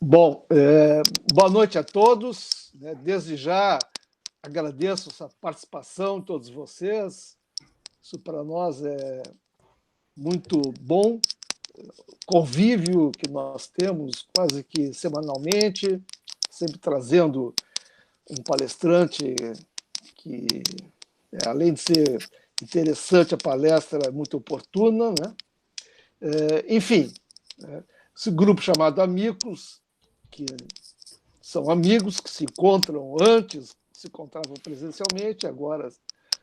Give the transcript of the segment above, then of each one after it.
Bom, boa noite a todos. Desde já agradeço essa participação de todos vocês. Isso para nós é muito bom. Convívio que nós temos quase que semanalmente, sempre trazendo um palestrante que, além de ser interessante, a palestra é muito oportuna, né? Enfim, esse grupo chamado Amigos, que são amigos que se encontram antes, se encontravam presencialmente, agora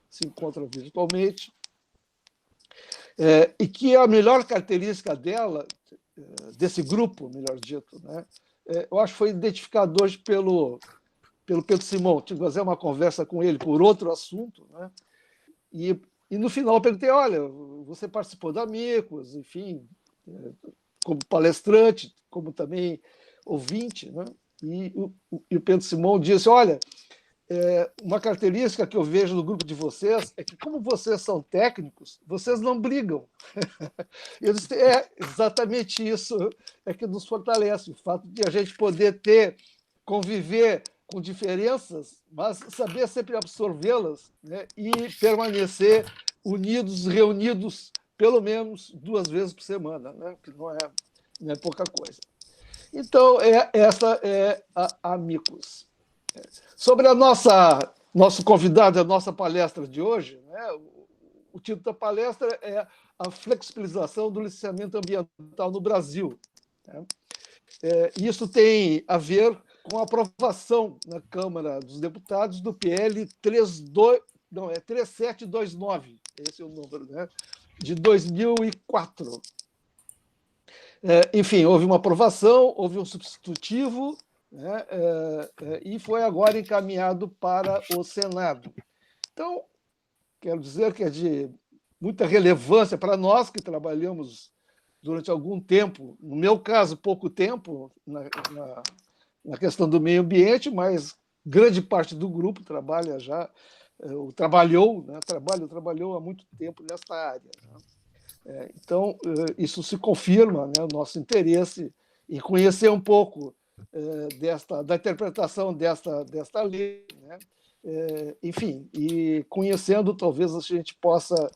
se encontram virtualmente, e que a melhor característica desse grupo, melhor dito, né, eu acho que foi identificado hoje pelo Pedro Simão. Tive que fazer uma conversa com ele por outro assunto, né, e no final eu perguntei, olha, você participou da Amigos, enfim, como palestrante, como também ouvinte, né? E o Pedro Simão disse, olha, uma característica que eu vejo no grupo de vocês é que, como vocês são técnicos, vocês não brigam. Eu disse, exatamente isso é que nos fortalece, o fato de a gente poder conviver com diferenças, mas saber sempre absorvê-las, né, e permanecer unidos, reunidos, pelo menos 2 vezes por semana, né, que não é pouca coisa. Então, essa é a Amicus. Sobre nosso convidado, a nossa palestra de hoje, né, o título da palestra é a flexibilização do licenciamento ambiental no Brasil. Né? Isso tem a ver com a aprovação na Câmara dos Deputados do PL 3729, esse é o número, né, de 2004. Enfim, houve uma aprovação, houve um substitutivo, né, e foi agora encaminhado para o Senado. Então, quero dizer que é de muita relevância para nós que trabalhamos durante algum tempo, no meu caso, pouco tempo, na questão do meio ambiente, mas grande parte do grupo trabalhou há muito tempo nesta área. Né? Então, isso se confirma, né, o nosso interesse em conhecer um pouco da interpretação desta lei, né? Enfim, e conhecendo, talvez a gente possa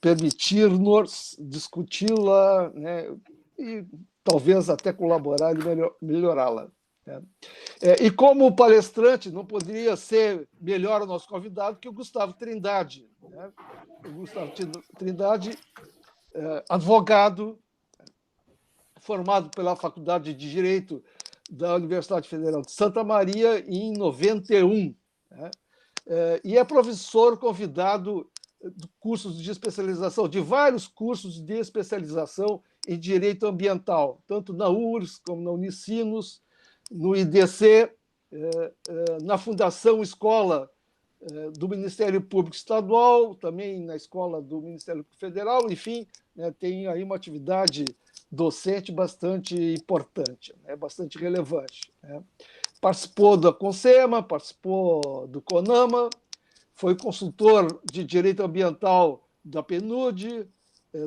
permitir-nos discuti-la, né, e talvez até colaborar e melhorá-la. Né? E como palestrante, não poderia ser melhor o nosso convidado que o Gustavo Trindade. Né? O Gustavo Trindade, advogado, formado pela Faculdade de Direito da Universidade Federal de Santa Maria em 91, né? E é professor convidado de cursos de especialização, de vários cursos de especialização em direito ambiental, tanto na URSS como na Unicinos, no IDC, na Fundação Escola do Ministério Público Estadual, também na Escola do Ministério Federal, enfim, né, tem aí uma atividade docente bastante importante, né, bastante relevante. Né. Participou da CONSEMA, participou do CONAMA, foi consultor de direito ambiental da PNUD,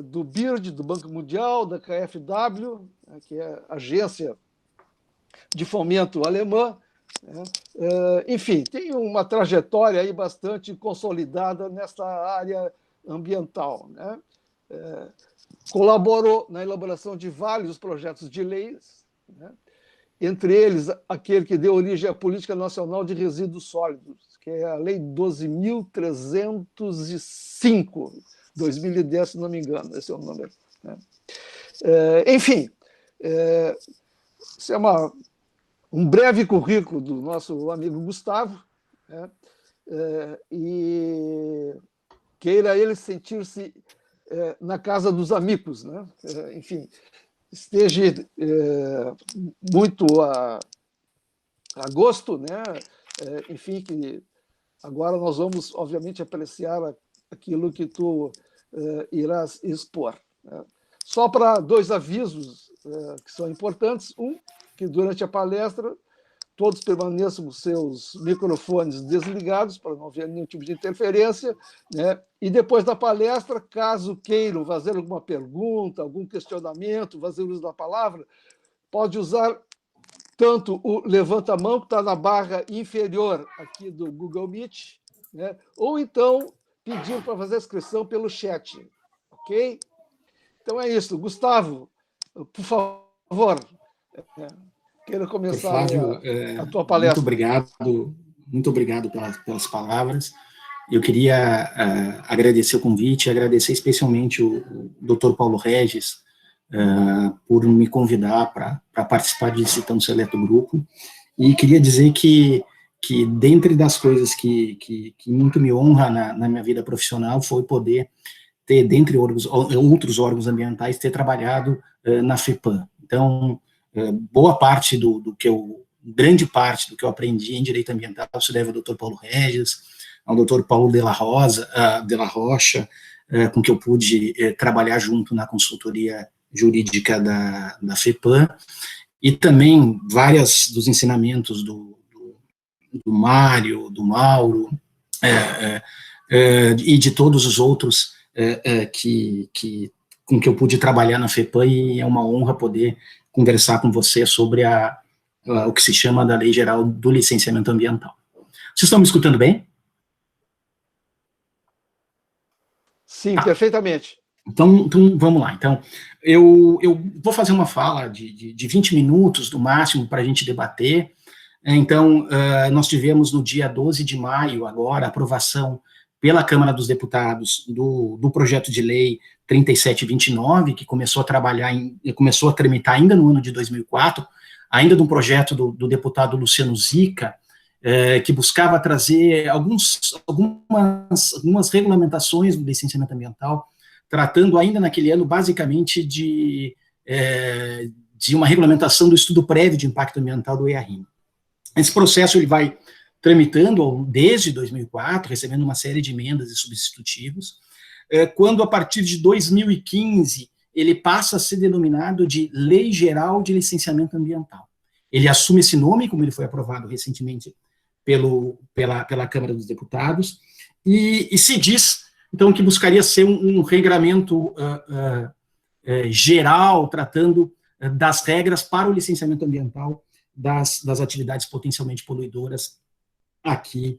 do BIRD, do Banco Mundial, da KfW, que é a agência de fomento alemã. Enfim, tem uma trajetória aí bastante consolidada nessa área ambiental. Né? Colaborou na elaboração de vários projetos de leis, né? Entre eles aquele que deu origem à Política Nacional de Resíduos Sólidos, que é a Lei 12.305, 2010, se não me engano, esse é o número. Né? Enfim, isso é um breve currículo do nosso amigo Gustavo, né? E queira ele sentir-se na casa dos amigos, né? Enfim, esteja muito a gosto, né? Enfim, que agora nós vamos, obviamente, apreciar aquilo que tu irás expor. Né? Só para 2 avisos que são importantes. Que durante a palestra todos permaneçam com seus microfones desligados para não haver nenhum tipo de interferência, né? E depois da palestra, caso queiram fazer alguma pergunta, algum questionamento, fazer uso da palavra, pode usar tanto o levanta-mão, que está na barra inferior aqui do Google Meet, né? Ou então pedir para fazer a inscrição pelo chat, ok? Então é isso. Gustavo, por favor, queira começar Flávio, a tua palestra. muito obrigado pelas palavras. Eu queria agradecer o convite, agradecer especialmente o Dr. Paulo Regis por me convidar para participar desse tão seleto grupo, e queria dizer que dentre das coisas que muito me honra na minha vida profissional foi poder ter, dentre outros órgãos ambientais, ter trabalhado na FEPAM. Então, grande parte do que eu aprendi em direito ambiental se deve ao Dr. Paulo Regis, ao Dr. Paulo de la Rocha, com que eu pude trabalhar junto na consultoria jurídica da FEPAM, e também várias dos ensinamentos do Mário, do Mauro, e de todos os outros com que eu pude trabalhar na FEPAM, e é uma honra poder conversar com você sobre o que se chama da Lei Geral do Licenciamento Ambiental. Vocês estão me escutando bem? Sim, perfeitamente. Então, vamos lá. Então, eu vou fazer uma fala de 20 minutos, no máximo, para a gente debater. Então, nós tivemos no dia 12 de maio, agora, a aprovação pela Câmara dos Deputados do projeto de lei 3729, que começou a tramitar ainda no ano de 2004, ainda de um projeto do deputado Luciano Zica, que buscava trazer algumas regulamentações do licenciamento ambiental, tratando ainda naquele ano, basicamente, de uma regulamentação do estudo prévio de impacto ambiental do EARIM. Esse processo ele vai tramitando desde 2004, recebendo uma série de emendas e substitutivos, quando, a partir de 2015, ele passa a ser denominado de Lei Geral de Licenciamento Ambiental. Ele assume esse nome, como ele foi aprovado recentemente pela Câmara dos Deputados, e se diz, então, que buscaria ser um regramento geral, tratando das regras para o licenciamento ambiental das atividades potencialmente poluidoras aqui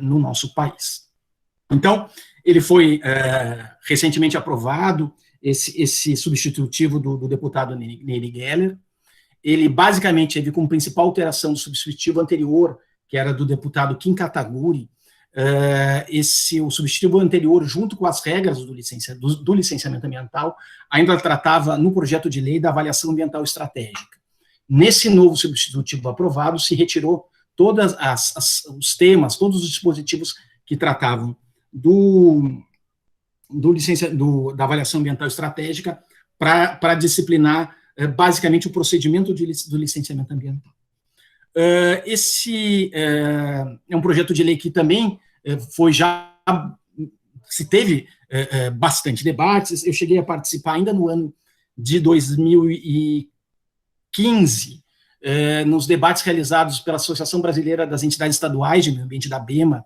no nosso país. Então, ele foi recentemente aprovado, esse substitutivo do deputado Nery Geller. Ele basicamente teve como principal alteração do substitutivo anterior, que era do deputado Kim Kataguiri. O substitutivo anterior, junto com as regras do licenciamento ambiental, ainda tratava no projeto de lei da avaliação ambiental estratégica. Nesse novo substitutivo aprovado, se retirou todos os temas, todos os dispositivos que tratavam da avaliação ambiental estratégica para disciplinar basicamente o procedimento do licenciamento ambiental. Esse é um projeto de lei que também se teve bastante debates. Eu cheguei a participar ainda no ano de 2015, nos debates realizados pela Associação Brasileira das Entidades Estaduais de Meio Ambiente, da BEMA,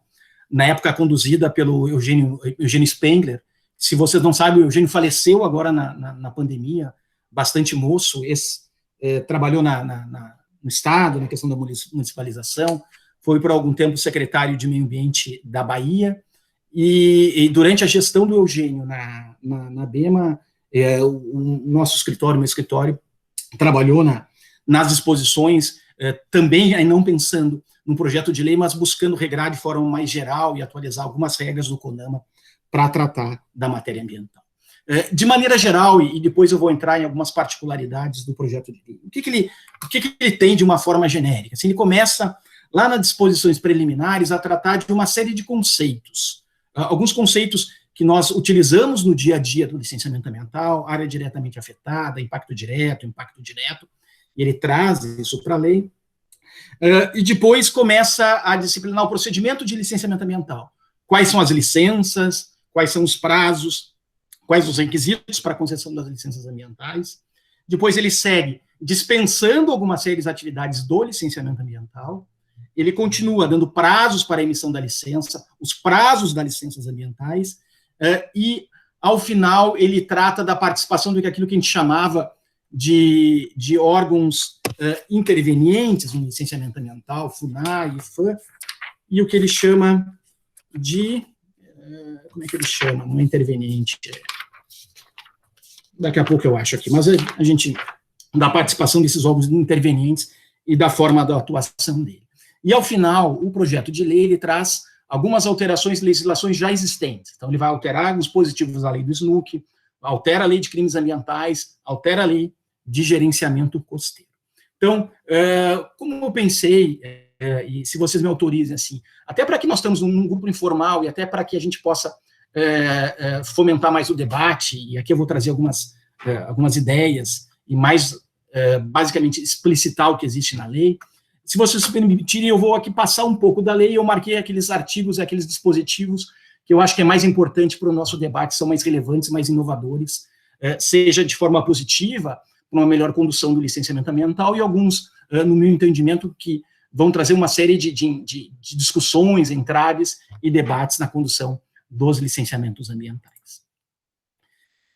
na época conduzida pelo Eugênio Spengler. Se vocês não sabem, o Eugênio faleceu agora na pandemia, bastante moço, trabalhou no Estado, na questão da municipalização, foi por algum tempo secretário de Meio Ambiente da Bahia, e durante a gestão do Eugênio na BEMA, o nosso escritório, meu escritório, trabalhou nas disposições, também não pensando no projeto de lei, mas buscando regrar de forma mais geral e atualizar algumas regras do CONAMA para tratar da matéria ambiental. De maneira geral, e depois eu vou entrar em algumas particularidades do projeto de lei, o que ele tem de uma forma genérica? Assim, ele começa, lá nas disposições preliminares, a tratar de uma série de conceitos. Alguns conceitos que nós utilizamos no dia a dia do licenciamento ambiental, área diretamente afetada, impacto direto, e ele traz isso para a lei, e depois começa a disciplinar o procedimento de licenciamento ambiental. Quais são as licenças, quais são os prazos, quais os requisitos para a concessão das licenças ambientais. Depois ele segue dispensando algumas série de atividades do licenciamento ambiental. Ele continua dando prazos para a emissão da licença, os prazos das licenças ambientais, e, ao final, ele trata da participação daquilo que a gente chamava de órgãos intervenientes no licenciamento ambiental, FUNAI, IFAM, e o que ele chama de... como é que ele chama? Não é interveniente. Daqui a pouco eu acho aqui, mas a gente... da participação desses órgãos intervenientes e da forma da atuação dele. E, ao final, o projeto de lei, ele traz algumas alterações de legislações já existentes. Então, ele vai alterar alguns dispositivos da lei do SNUC, altera a lei de crimes ambientais, altera a lei de gerenciamento costeiro. Então, como eu pensei, e se vocês me autorizem, assim, até para que nós estamos num grupo informal e até para que a gente possa fomentar mais o debate, e aqui eu vou trazer algumas ideias e mais, basicamente, explicitar o que existe na lei. Se vocês me permitirem, eu vou aqui passar um pouco da lei, eu marquei aqueles artigos e aqueles dispositivos que eu acho que é mais importante para o nosso debate, são mais relevantes, mais inovadores, seja de forma positiva, para uma melhor condução do licenciamento ambiental, e alguns, no meu entendimento, que vão trazer uma série de discussões, entraves e debates na condução dos licenciamentos ambientais.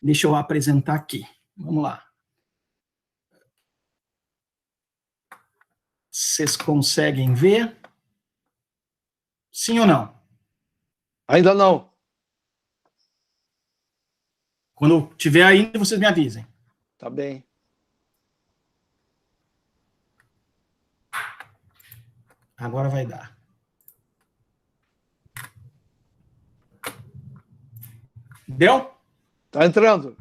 Deixa eu apresentar aqui. Vamos lá. Vocês conseguem ver? Sim ou não? Ainda não. Quando tiver aí, vocês me avisem. Tá bem. Agora vai dar. Deu? Tá entrando.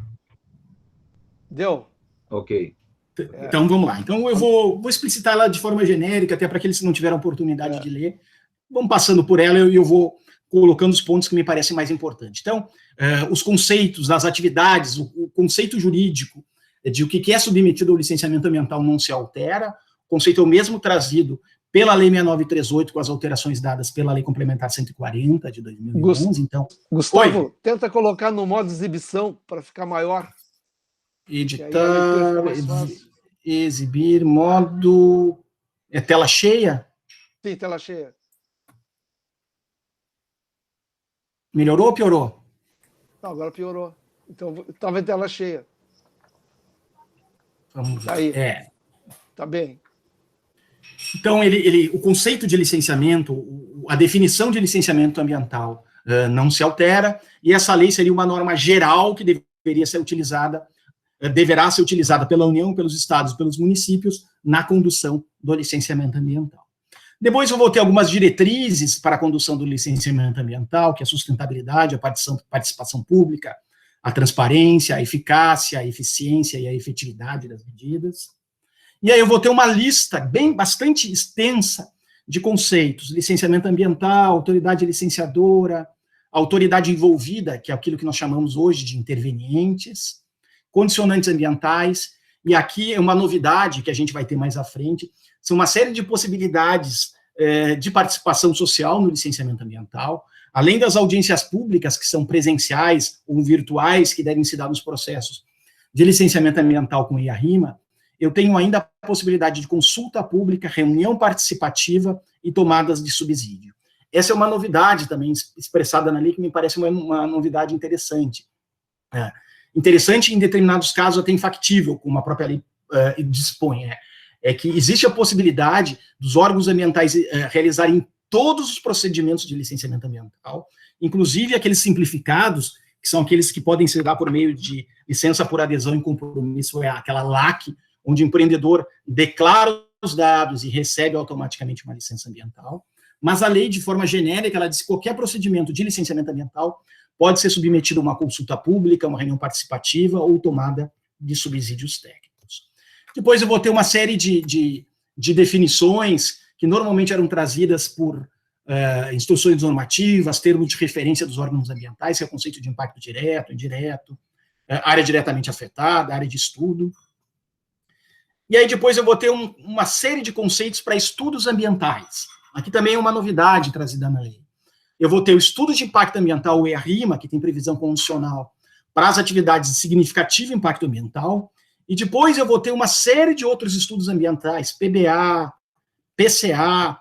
Deu. Ok. Então, vamos lá. Então, eu vou explicitar ela de forma genérica, até para aqueles que não tiveram oportunidade de ler. Vamos passando por ela e eu vou colocando os pontos que me parecem mais importantes. Então, os conceitos das atividades, o conceito jurídico de o que é submetido ao licenciamento ambiental não se altera. O conceito é o mesmo trazido pela Lei 6938, com as alterações dadas pela Lei Complementar 140, de 2011. Então, Gustavo, tenta colocar no modo exibição para ficar maior. Editar, exibir, modo... É tela cheia? Sim, tela cheia. Melhorou ou piorou? Não, agora piorou. Então, estava em tela cheia. Vamos lá. Aí. Tá bem. Então, o conceito de licenciamento, a definição de licenciamento ambiental não se altera, e essa lei seria uma norma geral que deveria ser utilizada, deverá ser utilizada pela União, pelos estados, pelos municípios, na condução do licenciamento ambiental. Depois eu vou ter algumas diretrizes para a condução do licenciamento ambiental, que é a sustentabilidade, a participação pública, a transparência, a eficácia, a eficiência e a efetividade das medidas. E aí eu vou ter uma lista bastante extensa de conceitos: licenciamento ambiental, autoridade licenciadora, autoridade envolvida, que é aquilo que nós chamamos hoje de intervenientes, condicionantes ambientais, e aqui é uma novidade que a gente vai ter mais à frente, são uma série de possibilidades de participação social no licenciamento ambiental, além das audiências públicas, que são presenciais ou virtuais, que devem se dar nos processos de licenciamento ambiental com IARIMA. Eu tenho ainda a possibilidade de consulta pública, reunião participativa e tomadas de subsídio. Essa é uma novidade também expressada na lei, que me parece uma novidade interessante. Interessante, em determinados casos, até infactível, como a própria lei dispõe. É que existe a possibilidade dos órgãos ambientais realizarem todos os procedimentos de licenciamento ambiental, inclusive aqueles simplificados, que são aqueles que podem se dar por meio de licença por adesão e compromisso, aquela LAC, onde o empreendedor declara os dados e recebe automaticamente uma licença ambiental. Mas a lei, de forma genérica, ela diz que qualquer procedimento de licenciamento ambiental pode ser submetido a uma consulta pública, uma reunião participativa ou tomada de subsídios técnicos. Depois eu vou ter uma série de definições que normalmente eram trazidas por instruções normativas, termos de referência dos órgãos ambientais, que é o conceito de impacto direto, indireto, área diretamente afetada, área de estudo. E aí depois eu vou ter uma série de conceitos para estudos ambientais. Aqui também é uma novidade trazida na lei. Eu vou ter o estudo de impacto ambiental, o EARIMA, que tem previsão condicional para as atividades de significativo impacto ambiental, e depois eu vou ter uma série de outros estudos ambientais, PBA, PCA,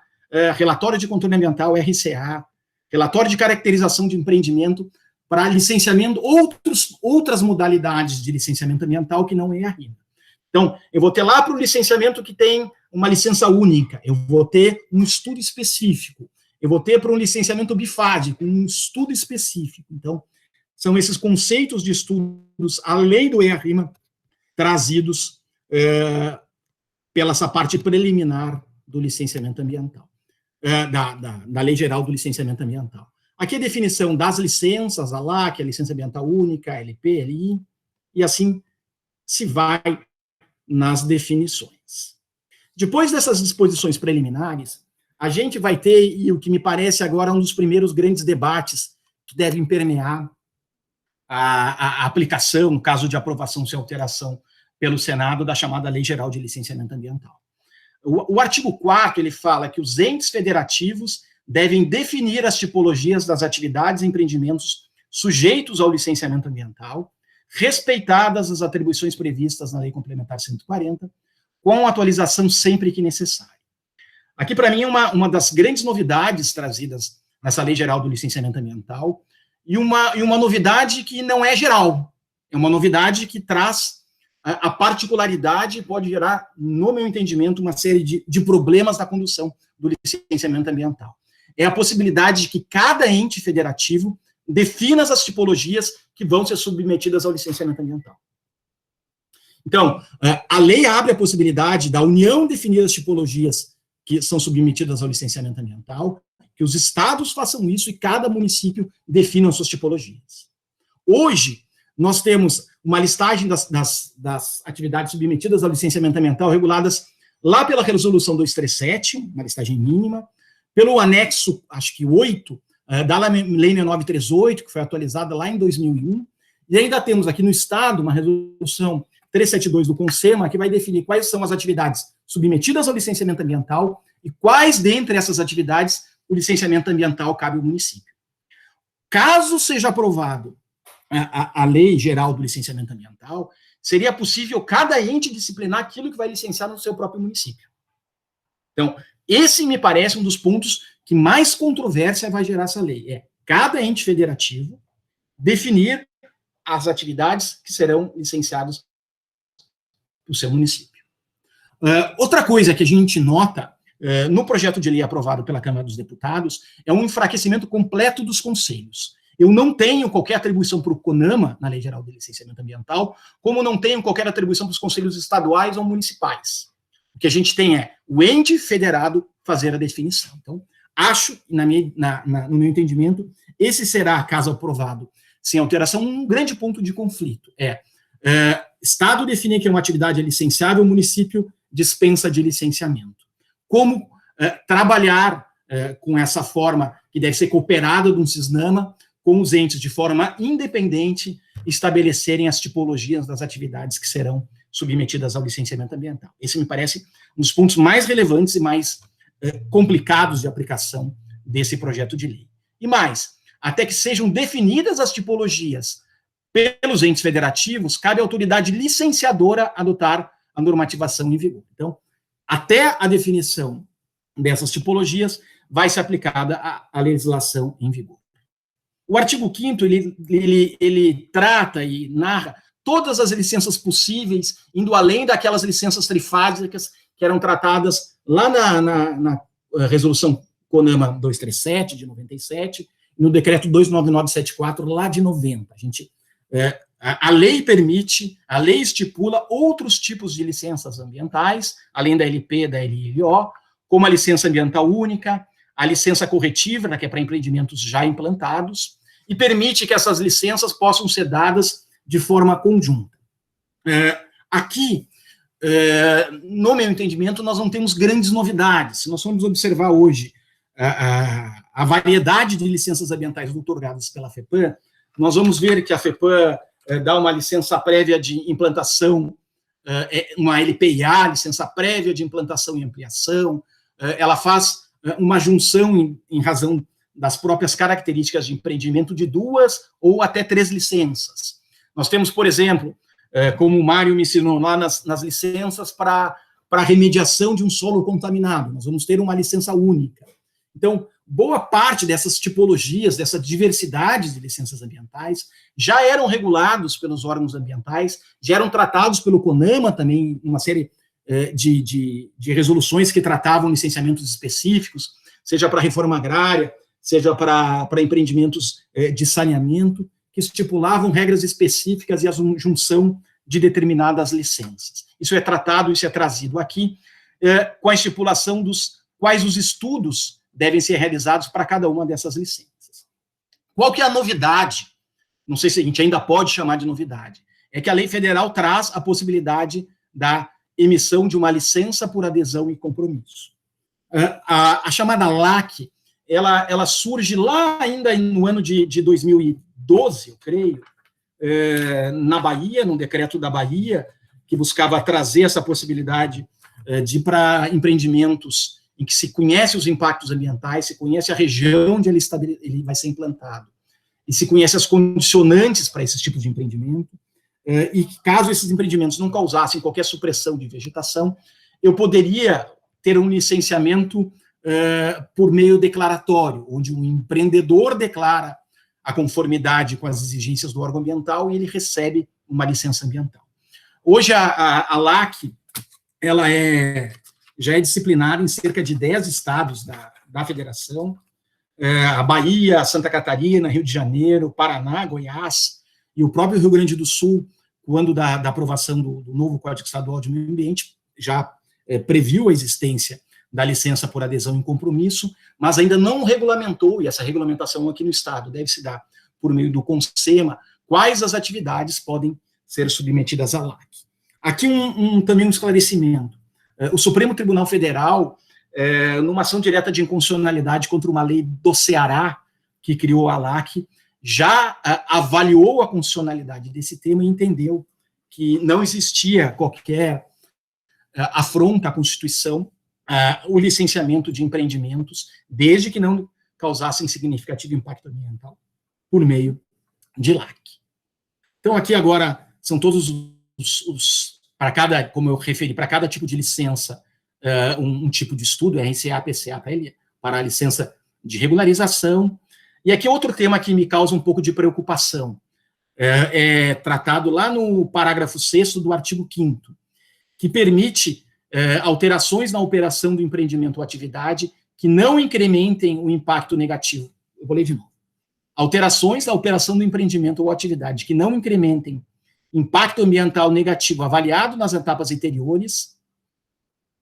relatório de controle ambiental, RCA, relatório de caracterização de empreendimento, para licenciamento, outras modalidades de licenciamento ambiental que não é EARIMA. Então, eu vou ter lá para o licenciamento que tem uma licença única, eu vou ter um estudo específico, eu vou ter para um licenciamento bifádico, um estudo específico. Então, são esses conceitos de estudos, além do EA-RIMA, trazidos pela essa parte preliminar do licenciamento ambiental, da Lei Geral do Licenciamento Ambiental. Aqui a definição das licenças, a LAC, a licença ambiental única, a LP, LI, e assim se vai nas definições. Depois dessas disposições preliminares, a gente vai ter, e o que me parece agora um dos primeiros grandes debates que devem permear a aplicação, no caso de aprovação sem alteração pelo Senado, da chamada Lei Geral de Licenciamento Ambiental. O artigo 4º, ele fala que os entes federativos devem definir as tipologias das atividades e empreendimentos sujeitos ao licenciamento ambiental, respeitadas as atribuições previstas na Lei Complementar 140, com atualização sempre que necessário. Aqui, para mim, é uma das grandes novidades trazidas nessa Lei Geral do Licenciamento Ambiental, e uma novidade que não é geral, é uma novidade que traz a particularidade e pode gerar, no meu entendimento, uma série de problemas na condução do licenciamento ambiental. É a possibilidade de que cada ente federativo defina as tipologias que vão ser submetidas ao licenciamento ambiental. Então, a lei abre a possibilidade da União definir as tipologias que são submetidas ao licenciamento ambiental, que os estados façam isso e cada município defina as suas tipologias. Hoje, nós temos uma listagem das atividades submetidas ao licenciamento ambiental reguladas lá pela Resolução 237, uma listagem mínima, pelo anexo, acho que 8, da Lei 6938, que foi atualizada lá em 2001, e ainda temos aqui no Estado uma resolução 372 do CONSEMA, que vai definir quais são as atividades submetidas ao licenciamento ambiental e quais, dentre essas atividades, o licenciamento ambiental cabe ao município. Caso seja aprovado a Lei Geral do Licenciamento Ambiental, seria possível cada ente disciplinar aquilo que vai licenciar no seu próprio município. Então, esse me parece um dos pontos que mais controvérsia vai gerar essa lei. É cada ente federativo definir as atividades que serão licenciadas no seu município. Outra coisa que a gente nota no projeto de lei aprovado pela Câmara dos Deputados é um enfraquecimento completo dos conselhos. Eu não tenho qualquer atribuição para o CONAMA, na Lei Geral de Licenciamento Ambiental, como não tenho qualquer atribuição para os conselhos estaduais ou municipais. O que a gente tem é o ente federado fazer a definição. Então, acho, no meu entendimento, esse será, caso aprovado, sem alteração, um grande ponto de conflito. Estado define que uma atividade é licenciável, o município dispensa de licenciamento. Como trabalhar com essa forma que deve ser cooperada de um CISNAMA, com os entes de forma independente estabelecerem as tipologias das atividades que serão submetidas ao licenciamento ambiental. Esse me parece um dos pontos mais relevantes e mais complicados de aplicação desse projeto de lei. E mais, até que sejam definidas as tipologias pelos entes federativos, cabe à autoridade licenciadora adotar a normativação em vigor. Então, até a definição dessas tipologias vai ser aplicada a legislação em vigor. O artigo 5º, ele trata e narra todas as licenças possíveis, indo além daquelas licenças trifásicas que eram tratadas lá na resolução CONAMA 237, de 97, e no decreto 29974, lá de 90. A lei permite, a lei estipula outros tipos de licenças ambientais, além da LP, da LIO, como a licença ambiental única, a licença corretiva, que é para empreendimentos já implantados, e permite que essas licenças possam ser dadas de forma conjunta. Aqui, no meu entendimento, nós não temos grandes novidades. Se nós formos observar hoje a variedade de licenças ambientais outorgadas pela FEPAM, nós vamos ver que a FEPAM dá uma licença prévia de implantação, uma LPIA, licença prévia de implantação e ampliação, ela faz uma junção em razão das próprias características de empreendimento de 2 ou até 3 licenças. Nós temos, por exemplo, como o Mário me ensinou lá nas licenças para remediação de um solo contaminado, nós vamos ter uma licença única. Então, boa parte dessas tipologias, dessa diversidade de licenças ambientais, já eram regulados pelos órgãos ambientais, já eram tratados pelo CONAMA também, uma série de resoluções que tratavam licenciamentos específicos, seja para reforma agrária, seja para empreendimentos de saneamento, que estipulavam regras específicas e a junção de determinadas licenças. Isso é tratado, isso é trazido aqui, com a estipulação dos quais os estudos devem ser realizados para cada uma dessas licenças. Qual que é a novidade? Não sei se a gente ainda pode chamar de novidade. É que a lei federal traz a possibilidade da emissão de uma licença por adesão e compromisso. A chamada LAC, ela surge lá ainda no ano de 2012, eu creio, na Bahia, num decreto da Bahia, que buscava trazer essa possibilidade de para empreendimentos em que se conhece os impactos ambientais, se conhece a região onde ele vai ser implantado, e se conhece as condicionantes para esses tipos de empreendimento, e que caso esses empreendimentos não causassem qualquer supressão de vegetação, eu poderia ter um licenciamento por meio declaratório, onde um empreendedor declara a conformidade com as exigências do órgão ambiental e ele recebe uma licença ambiental. Hoje a LAC, ela já é disciplinada em cerca de 10 estados da federação, a Bahia, Santa Catarina, Rio de Janeiro, Paraná, Goiás, e o próprio Rio Grande do Sul, quando da aprovação do novo Código Estadual de Meio Ambiente, já previu a existência da licença por adesão em compromisso, mas ainda não regulamentou, e essa regulamentação aqui no Estado deve se dar por meio do CONSEMA, quais as atividades podem ser submetidas à LAC. Aqui também um esclarecimento. O Supremo Tribunal Federal, numa ação direta de inconstitucionalidade contra uma lei do Ceará, que criou a LAC, já avaliou a constitucionalidade desse tema e entendeu que não existia qualquer afronta à Constituição o licenciamento de empreendimentos, desde que não causassem significativo impacto ambiental, por meio de LAC. Então, aqui agora são todos para cada, como eu referi, para cada tipo de licença, um tipo de estudo, RCA, PCA, para a licença de regularização. E aqui outro tema que me causa um pouco de preocupação, é tratado lá no parágrafo 6º do artigo 5º, que permite alterações na operação do empreendimento ou atividade que não incrementem o impacto negativo. Eu vou ler de novo. Alterações na operação do empreendimento ou atividade que não incrementem impacto ambiental negativo avaliado nas etapas anteriores,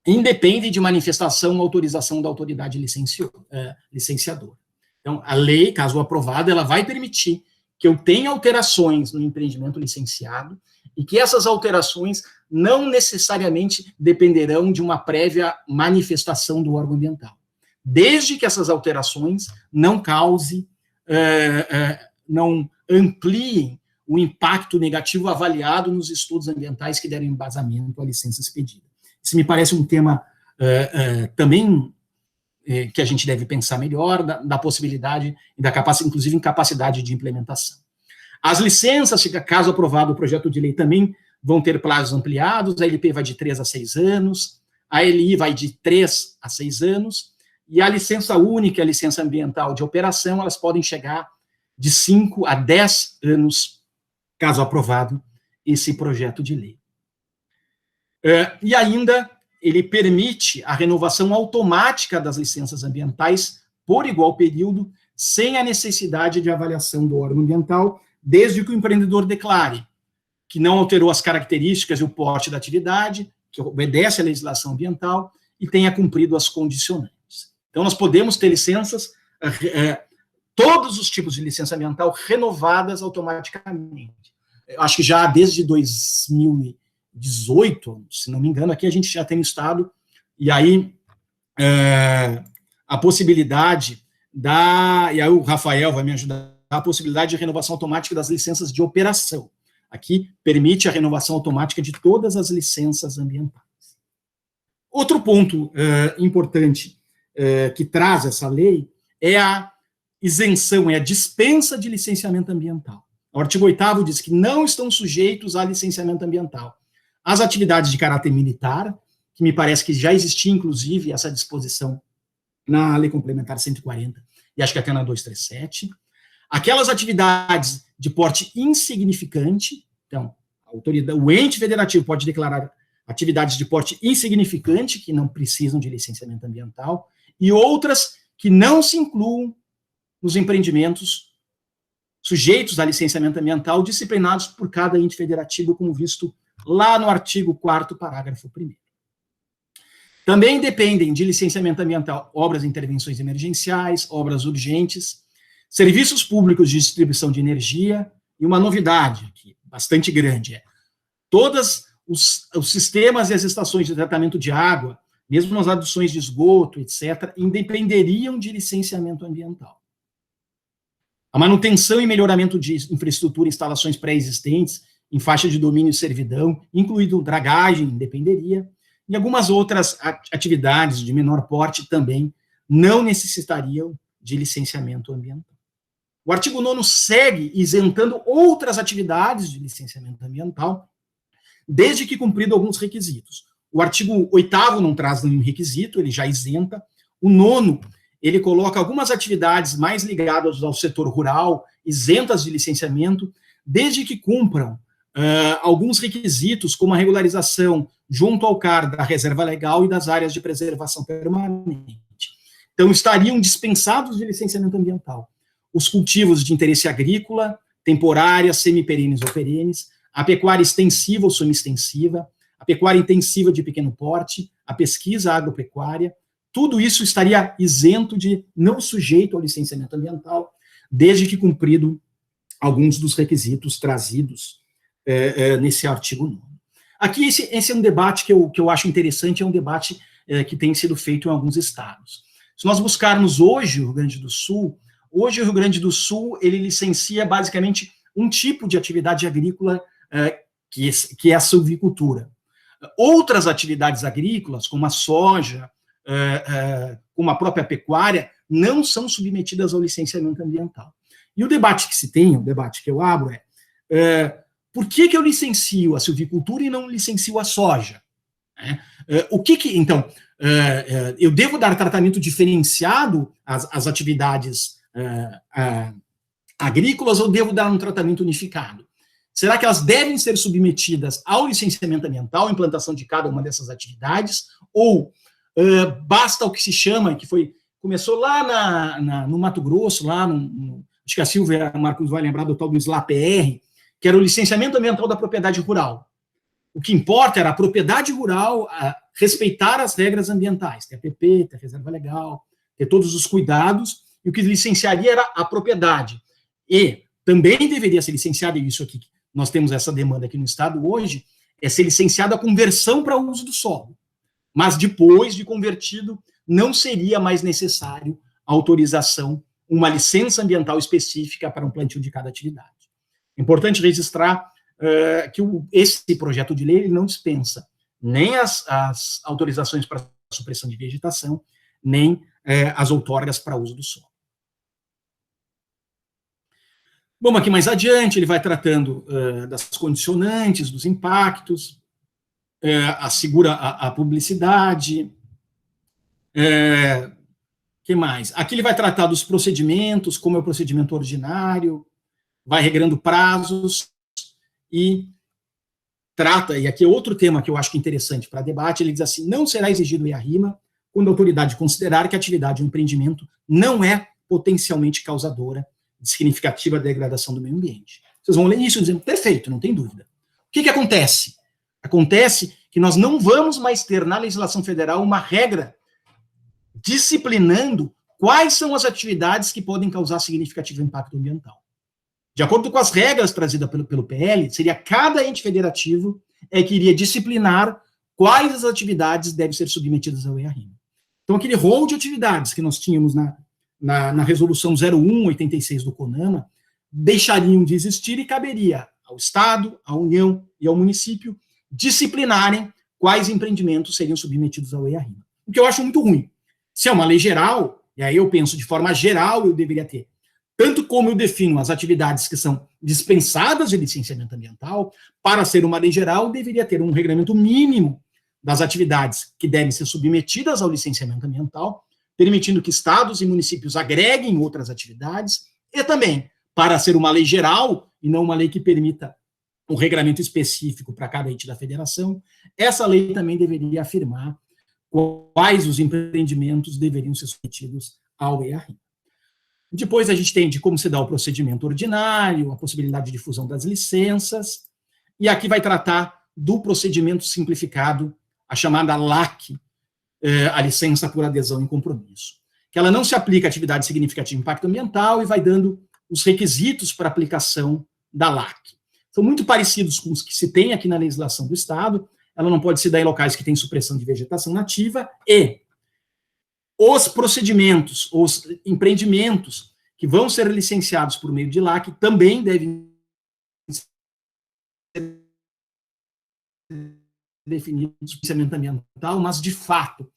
independem de manifestação ou autorização da autoridade licenciadora. Então, a lei, caso aprovada, ela vai permitir que eu tenha alterações no empreendimento licenciado e que essas alterações não necessariamente dependerão de uma prévia manifestação do órgão ambiental, desde que essas alterações não causem, não ampliem o impacto negativo avaliado nos estudos ambientais que deram embasamento à licença expedida. Isso me parece um tema também que a gente deve pensar melhor, da possibilidade e da capacidade, inclusive, incapacidade de implementação. As licenças, caso aprovado o projeto de lei, também vão ter prazos ampliados, a LP vai de 3 a 6 anos, a LI vai de 3 a 6 anos, e a licença única, a licença ambiental de operação, elas podem chegar de 5 a 10 anos, caso aprovado esse projeto de lei. E ainda, ele permite a renovação automática das licenças ambientais por igual período, sem a necessidade de avaliação do órgão ambiental, desde que o empreendedor declare que não alterou as características e o porte da atividade, que obedece à legislação ambiental e tenha cumprido as condicionantes. Então, nós podemos ter licenças, todos os tipos de licença ambiental renovadas automaticamente. Eu acho que já desde 2018, se não me engano, aqui a gente já tem no Estado, e aí a possibilidade e aí o Rafael vai me ajudar, a possibilidade de renovação automática das licenças de operação. Aqui permite a renovação automática de todas as licenças ambientais. Outro ponto importante que traz essa lei é a isenção, é a dispensa de licenciamento ambiental. O artigo 8º diz que não estão sujeitos a licenciamento ambiental as atividades de caráter militar, que me parece que já existia, inclusive, essa disposição na Lei Complementar 140, e acho que até na 237. Aquelas atividades de porte insignificante, então, o ente federativo pode declarar atividades de porte insignificante, que não precisam de licenciamento ambiental, e outras que não se incluam nos empreendimentos sujeitos a licenciamento ambiental, disciplinados por cada ente federativo, como visto lá no artigo 4º, parágrafo 1º. Também dependem de licenciamento ambiental obras de intervenções emergenciais, obras urgentes, serviços públicos de distribuição de energia, e uma novidade aqui, bastante grande, todos os sistemas e as estações de tratamento de água, mesmo as aduções de esgoto, etc., independeriam de licenciamento ambiental. A manutenção e melhoramento de infraestrutura e instalações pré-existentes em faixa de domínio e servidão, incluindo dragagem, dependeria, e algumas outras atividades de menor porte também não necessitariam de licenciamento ambiental. O artigo 9º segue isentando outras atividades de licenciamento ambiental, desde que cumprido alguns requisitos. O artigo 8º não traz nenhum requisito, ele já isenta. O 9º, ele coloca algumas atividades mais ligadas ao setor rural, isentas de licenciamento, desde que cumpram alguns requisitos, como a regularização junto ao CAR da reserva legal e das áreas de preservação permanente. Então, estariam dispensados de licenciamento ambiental os cultivos de interesse agrícola, temporária, semiperenes ou perenes, a pecuária extensiva ou semi-extensiva, a pecuária intensiva de pequeno porte, a pesquisa agropecuária, tudo isso estaria isento de, não sujeito ao licenciamento ambiental, desde que cumprido alguns dos requisitos trazidos nesse artigo 9º. Aqui, esse é um debate que eu acho interessante, é um debate que tem sido feito em alguns estados. Se nós buscarmos hoje o Rio Grande do Sul, ele licencia basicamente um tipo de atividade agrícola que é a silvicultura. Outras atividades agrícolas, como a soja, como a própria pecuária, não são submetidas ao licenciamento ambiental. E o debate que se tem, o debate que eu abro por que eu licencio a silvicultura e não licencio a soja? Então, eu devo dar tratamento diferenciado às atividades agrícolas ou devo dar um tratamento unificado? Será que elas devem ser submetidas ao licenciamento ambiental, a implantação de cada uma dessas atividades, ou basta o que se chama, começou lá no Mato Grosso, acho que a Silvia Marcos vai lembrar do tal do SLAPR, que era o licenciamento ambiental da propriedade rural. O que importa era a propriedade rural respeitar as regras ambientais, ter APP, ter reserva legal, ter todos os cuidados, e o que licenciaria era a propriedade. E também deveria ser licenciada, e isso aqui, nós temos essa demanda aqui no Estado hoje, é ser licenciada a conversão para o uso do solo. Mas depois de convertido, não seria mais necessário autorização, uma licença ambiental específica para um plantio de cada atividade. É importante registrar que esse projeto de lei ele não dispensa nem as autorizações para supressão de vegetação, nem as outorgas para uso do solo. Bom, aqui mais adiante, ele vai tratando das condicionantes, dos impactos, assegura a publicidade. Que mais? Aqui ele vai tratar dos procedimentos, como é o procedimento ordinário, vai regrando prazos e trata, e aqui é outro tema que eu acho que é interessante para debate, ele diz assim, não será exigido IARIMA quando a autoridade considerar que a atividade ou empreendimento não é potencialmente causadora de significativa degradação do meio ambiente. Vocês vão ler isso dizendo, perfeito, não tem dúvida. O que acontece? Acontece que nós não vamos mais ter na legislação federal uma regra disciplinando quais são as atividades que podem causar significativo impacto ambiental. De acordo com as regras trazidas pelo PL, seria cada ente federativo que iria disciplinar quais as atividades devem ser submetidas ao IARIMA. Então, aquele rol de atividades que nós tínhamos na resolução 0186 do CONAMA deixariam de existir e caberia ao Estado, à União e ao município disciplinarem quais empreendimentos seriam submetidos ao IARIMA. O que eu acho muito ruim. Se é uma lei geral, e aí eu penso de forma geral, eu deveria ter, tanto como eu defino as atividades que são dispensadas de licenciamento ambiental, para ser uma lei geral, deveria ter um regramento mínimo das atividades que devem ser submetidas ao licenciamento ambiental, permitindo que estados e municípios agreguem outras atividades, e também, para ser uma lei geral, e não uma lei que permita um regramento específico para cada ente da federação, essa lei também deveria afirmar quais os empreendimentos deveriam ser submetidos ao EIA-RIMA. Depois a gente tem de como se dá o procedimento ordinário, a possibilidade de difusão das licenças, e aqui vai tratar do procedimento simplificado, a chamada LAC, a licença por adesão em compromisso, que ela não se aplica a atividade significativa de impacto ambiental e vai dando os requisitos para aplicação da LAC. São muito parecidos com os que se tem aqui na legislação do Estado, ela não pode se dar em locais que têm supressão de vegetação nativa, e os procedimentos, os empreendimentos que vão ser licenciados por meio de LAC também devem ser definidos no licenciamento ambiental, mas, de fato,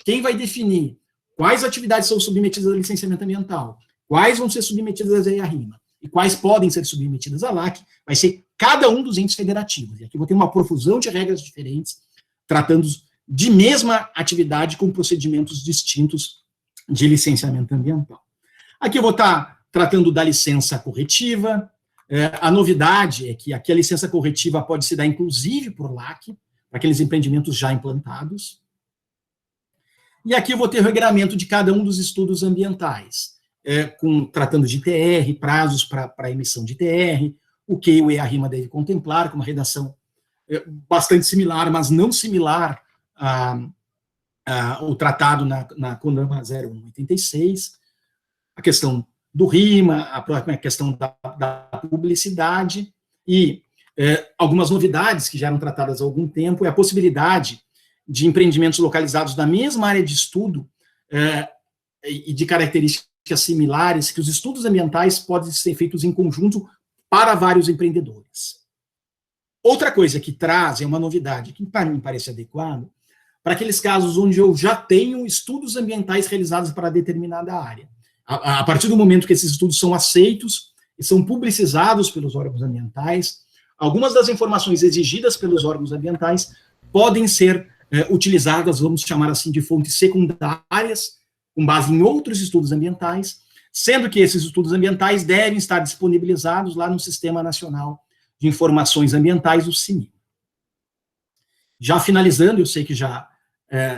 quem vai definir quais atividades são submetidas ao licenciamento ambiental, quais vão ser submetidas à EIA-RIMA e quais podem ser submetidas à LAC, vai ser cada um dos entes federativos. E aqui vou ter uma profusão de regras diferentes, tratando de mesma atividade com procedimentos distintos de licenciamento ambiental. Aqui eu vou estar tratando da licença corretiva. A novidade é que aqui a licença corretiva pode se dar, inclusive, por LAC, para aqueles empreendimentos já implantados. E aqui eu vou ter o regramento de cada um dos estudos ambientais, tratando de TR, prazos para a emissão de TR, o que o EIA-RIMA deve contemplar, com uma redação bastante similar, mas não similar ao tratado na CONAMA 0186, a questão do RIMA, a própria questão da publicidade, e algumas novidades que já eram tratadas há algum tempo, é a possibilidade de empreendimentos localizados na mesma área de estudo e de características similares, que os estudos ambientais podem ser feitos em conjunto para vários empreendedores. Outra coisa que traz, é uma novidade, que para mim parece adequado, para aqueles casos onde eu já tenho estudos ambientais realizados para determinada área. A partir do momento que esses estudos são aceitos e são publicizados pelos órgãos ambientais, algumas das informações exigidas pelos órgãos ambientais podem ser utilizadas, vamos chamar assim, de fontes secundárias, com base em outros estudos ambientais, sendo que esses estudos ambientais devem estar disponibilizados lá no Sistema Nacional de Informações Ambientais, o SINIM. Já finalizando, eu sei que já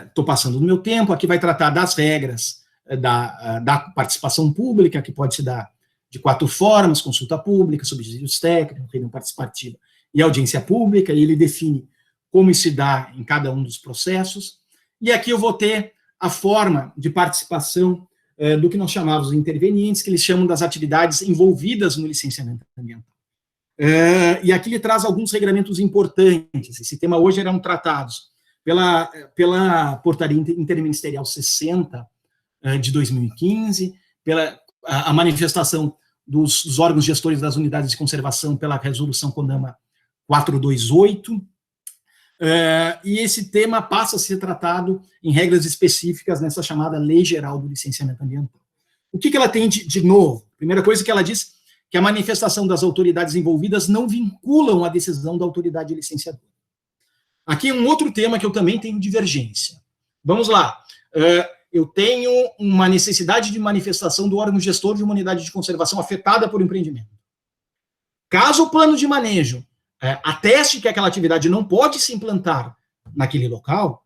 estou passando do meu tempo, aqui vai tratar das regras da participação pública, que pode se dar de 4 formas: consulta pública, subsídios técnicos, reunião participativa e audiência pública, e ele define como isso se dá em cada um dos processos. E aqui eu vou ter a forma de participação do que nós chamamos de intervenientes, que eles chamam das atividades envolvidas no licenciamento ambiental. E aqui ele traz alguns regramentos importantes. Esse tema hoje eram tratados pela Portaria Interministerial 60 de 2015, pela a manifestação dos órgãos gestores das unidades de conservação pela Resolução CONAMA 428, e esse tema passa a ser tratado em regras específicas nessa chamada Lei Geral do Licenciamento Ambiental. O que ela tem de novo? Primeira coisa que ela diz, que a manifestação das autoridades envolvidas não vinculam a decisão da autoridade licenciadora. Aqui um outro tema que eu também tenho divergência. Vamos lá. Eu tenho uma necessidade de manifestação do órgão gestor de uma unidade de conservação afetada por empreendimento. Caso o plano de manejo ateste que aquela atividade não pode se implantar naquele local,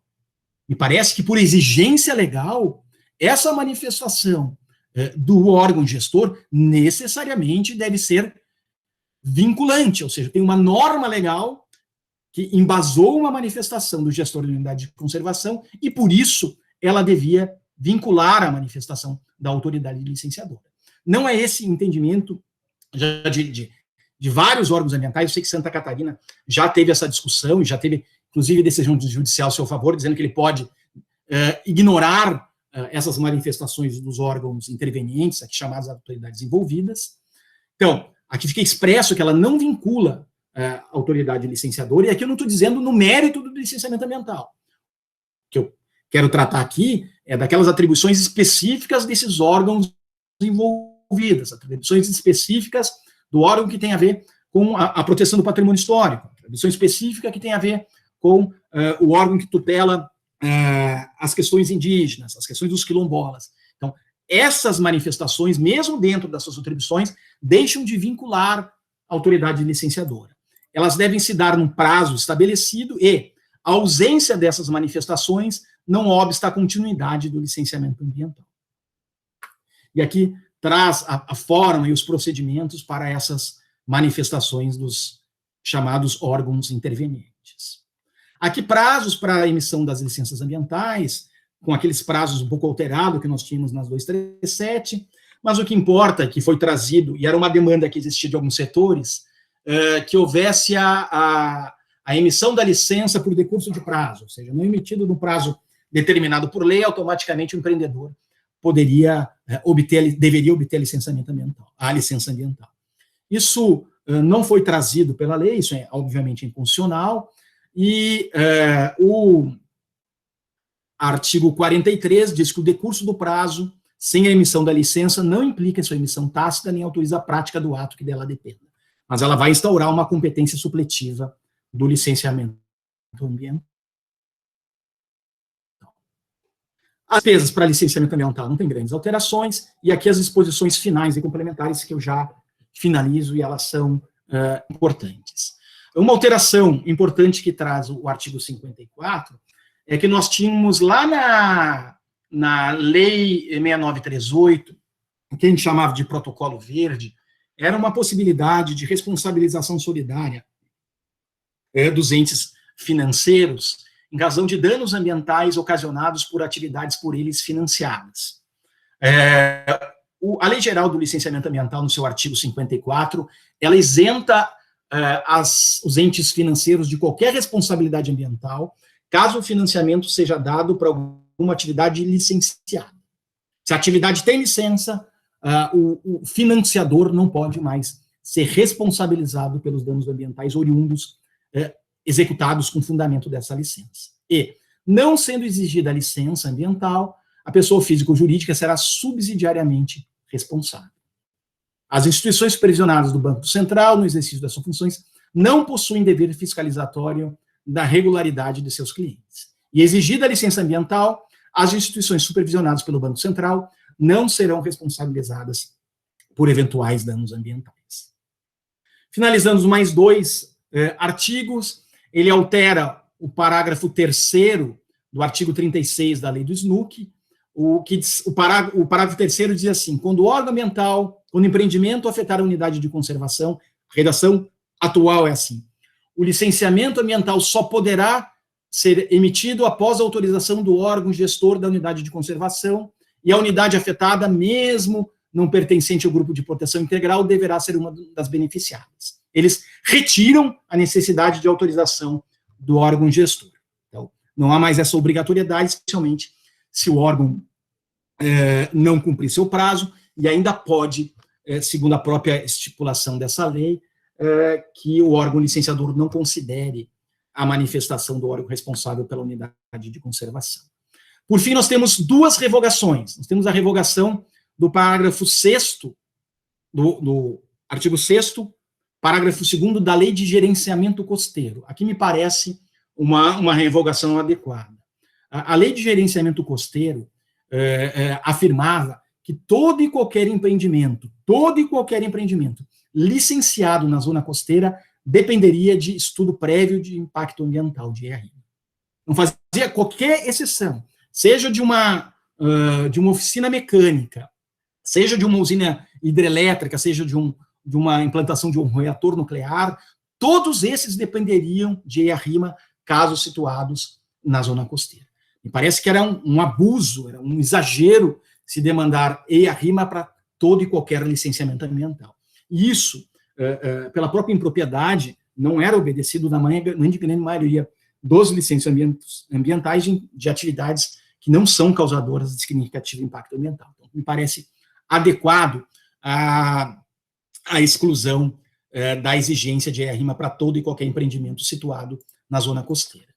me parece que, por exigência legal, essa manifestação do órgão gestor necessariamente deve ser vinculante, ou seja, tem uma norma legal que embasou uma manifestação do gestor de unidade de conservação e, por isso, ela devia vincular a manifestação da autoridade licenciadora. Não é esse entendimento já de vários órgãos ambientais. Eu sei que Santa Catarina já teve essa discussão, e já teve, inclusive, decisão judicial a seu favor, dizendo que ele pode ignorar essas manifestações dos órgãos intervenientes, aqui chamadas autoridades envolvidas. Então, aqui fica expresso que ela não vincula a autoridade licenciadora, e aqui eu não estou dizendo no mérito do licenciamento ambiental. O que eu quero tratar aqui é daquelas atribuições específicas desses órgãos envolvidos, atribuições específicas do órgão que tem a ver com a proteção do patrimônio histórico, atribuição específica que tem a ver com o órgão que tutela as questões indígenas, as questões dos quilombolas. Então, essas manifestações, mesmo dentro das suas atribuições, deixam de vincular a autoridade licenciadora. Elas devem se dar num prazo estabelecido e a ausência dessas manifestações não obsta a continuidade do licenciamento ambiental. E aqui traz a forma e os procedimentos para essas manifestações dos chamados órgãos intervenientes. Aqui prazos para a emissão das licenças ambientais, com aqueles prazos um pouco alterados que nós tínhamos nas 237, mas o que importa, que foi trazido, e era uma demanda que existia de alguns setores, que houvesse a emissão da licença por decurso de prazo, ou seja, não emitido no prazo determinado por lei, automaticamente o empreendedor deveria obter a licença ambiental. Isso não foi trazido pela lei, isso é obviamente inconstitucional, e o artigo 43 diz que o decurso do prazo, sem a emissão da licença, não implica sua emissão tácita nem autoriza a prática do ato que dela dependa, mas ela vai instaurar uma competência supletiva do licenciamento ambiental. As despesas para licenciamento ambiental não tem grandes alterações, e aqui as disposições finais e complementares que eu já finalizo, e elas são importantes. Uma alteração importante que traz o artigo 54 é que nós tínhamos lá na Lei 6938, que a gente chamava de Protocolo Verde, era uma possibilidade de responsabilização solidária dos entes financeiros em razão de danos ambientais ocasionados por atividades por eles financiadas. A Lei Geral do Licenciamento Ambiental, no seu artigo 54, ela isenta os entes financeiros de qualquer responsabilidade ambiental, caso o financiamento seja dado para alguma atividade licenciada. Se a atividade tem licença, o financiador não pode mais ser responsabilizado pelos danos ambientais oriundos executados com fundamento dessa licença. E, não sendo exigida a licença ambiental, a pessoa física ou jurídica será subsidiariamente responsável. As instituições supervisionadas do Banco Central, no exercício das suas funções, não possuem dever fiscalizatório da regularidade de seus clientes. E, exigida a licença ambiental, as instituições supervisionadas pelo Banco Central não serão responsabilizadas por eventuais danos ambientais. Finalizando mais dois artigos, ele altera o parágrafo 3º do artigo 36 da lei do SNUC. O parágrafo 3º diz assim: quando o órgão ambiental, quando o empreendimento afetar a unidade de conservação, a redação atual é assim: o licenciamento ambiental só poderá ser emitido após a autorização do órgão gestor da unidade de conservação, e a unidade afetada, mesmo não pertencente ao grupo de proteção integral, deverá ser uma das beneficiadas. Eles retiram a necessidade de autorização do órgão gestor. Então, não há mais essa obrigatoriedade, especialmente se o órgão não cumprir seu prazo, e ainda pode, segundo a própria estipulação dessa lei, que o órgão licenciador não considere a manifestação do órgão responsável pela unidade de conservação. Por fim, nós temos duas revogações. Nós temos a revogação do parágrafo 6º, do artigo 6º, parágrafo 2º da Lei de Gerenciamento Costeiro. Aqui me parece uma revogação adequada. A Lei de Gerenciamento Costeiro afirmava que todo e qualquer empreendimento licenciado na zona costeira dependeria de estudo prévio de impacto ambiental, de ERIMA. Não fazia qualquer exceção, seja de uma oficina mecânica, seja de uma usina hidrelétrica, seja de uma implantação de um reator nuclear, todos esses dependeriam de EIA-RIMA, caso situados na zona costeira. Me parece que era um abuso, era um exagero se demandar EIA-RIMA para todo e qualquer licenciamento ambiental. E isso, pela própria impropriedade, não era obedecido na grande maioria dos licenciamentos ambientais de atividades que não são causadoras de significativo impacto ambiental. Então, me parece adequado a exclusão da exigência de EIA-RIMA para todo e qualquer empreendimento situado na zona costeira.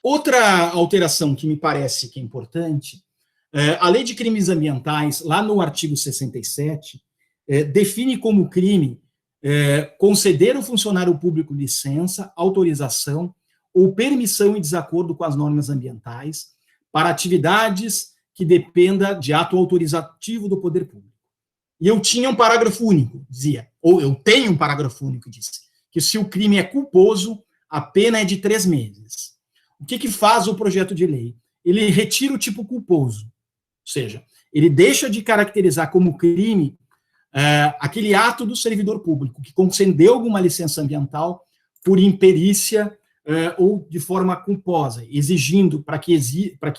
Outra alteração que me parece que é importante, a Lei de Crimes Ambientais, lá no artigo 67, define como crime conceder ao funcionário público licença, autorização ou permissão em desacordo com as normas ambientais para atividades que dependa de ato autorizativo do poder público. E eu tinha um parágrafo único, dizia, ou eu tenho um parágrafo único, disse, que se o crime é culposo, a pena é de 3 meses. O que faz o projeto de lei? Ele retira o tipo culposo, ou seja, ele deixa de caracterizar como crime aquele ato do servidor público que concedeu alguma licença ambiental por imperícia ou de forma culposa, exigindo para que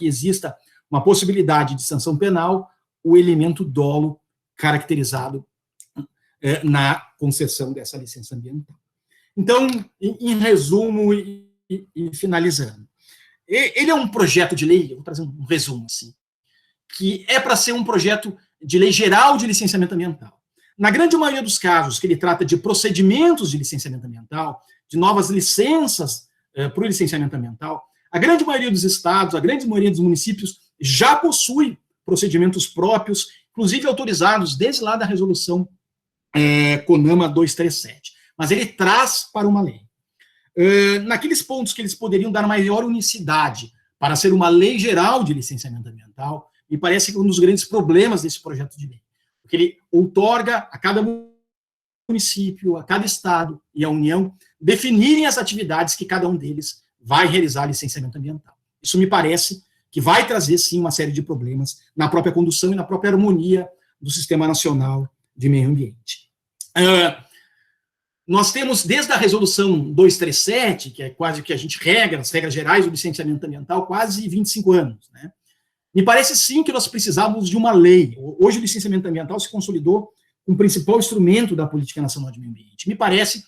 exista uma possibilidade de sanção penal o elemento dolo caracterizado na concessão dessa licença ambiental. Então, em resumo e finalizando, ele é um projeto de lei, eu vou trazer um resumo assim, que é para ser um projeto de lei geral de licenciamento ambiental. Na grande maioria dos casos que ele trata de procedimentos de licenciamento ambiental, de novas licenças para o licenciamento ambiental, a grande maioria dos estados, a grande maioria dos municípios já possui procedimentos próprios, inclusive autorizados desde lá da resolução CONAMA 237. Mas ele traz para uma lei. Naqueles pontos que eles poderiam dar maior unicidade para ser uma lei geral de licenciamento ambiental, me parece que um dos grandes problemas desse projeto de lei, porque ele outorga a cada município, a cada estado e a União definirem as atividades que cada um deles vai realizar licenciamento ambiental. Isso me parece que vai trazer, sim, uma série de problemas na própria condução e na própria harmonia do Sistema Nacional de Meio Ambiente. Nós temos, desde a resolução 237, que é quase que a gente regra, as regras gerais do licenciamento ambiental, quase 25 anos, né? Me parece, sim, que nós precisávamos de uma lei. Hoje o licenciamento ambiental se consolidou como principal instrumento da Política Nacional de Meio Ambiente. Me parece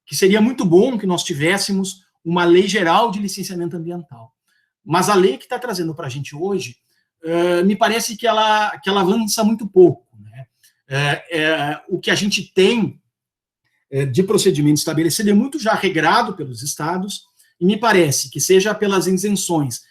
que seria muito bom que nós tivéssemos uma lei geral de licenciamento ambiental. Mas a lei que está trazendo para a gente hoje, me parece que ela avança muito pouco, né? O que a gente tem de procedimento estabelecido é muito já regrado pelos estados, e me parece que seja pelas isenções,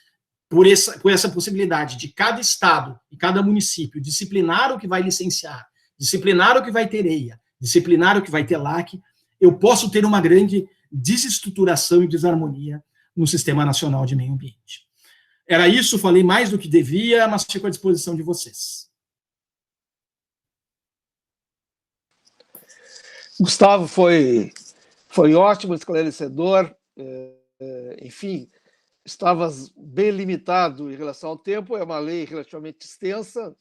por essa possibilidade de cada estado e cada município disciplinar o que vai licenciar, disciplinar o que vai ter EIA, disciplinar o que vai ter LAC, eu posso ter uma grande desestruturação e desarmonia no Sistema Nacional de Meio Ambiente. Era isso, falei mais do que devia, mas fico à disposição de vocês. Gustavo, foi ótimo, esclarecedor, enfim, estavas bem limitado em relação ao tempo, é uma lei relativamente extensa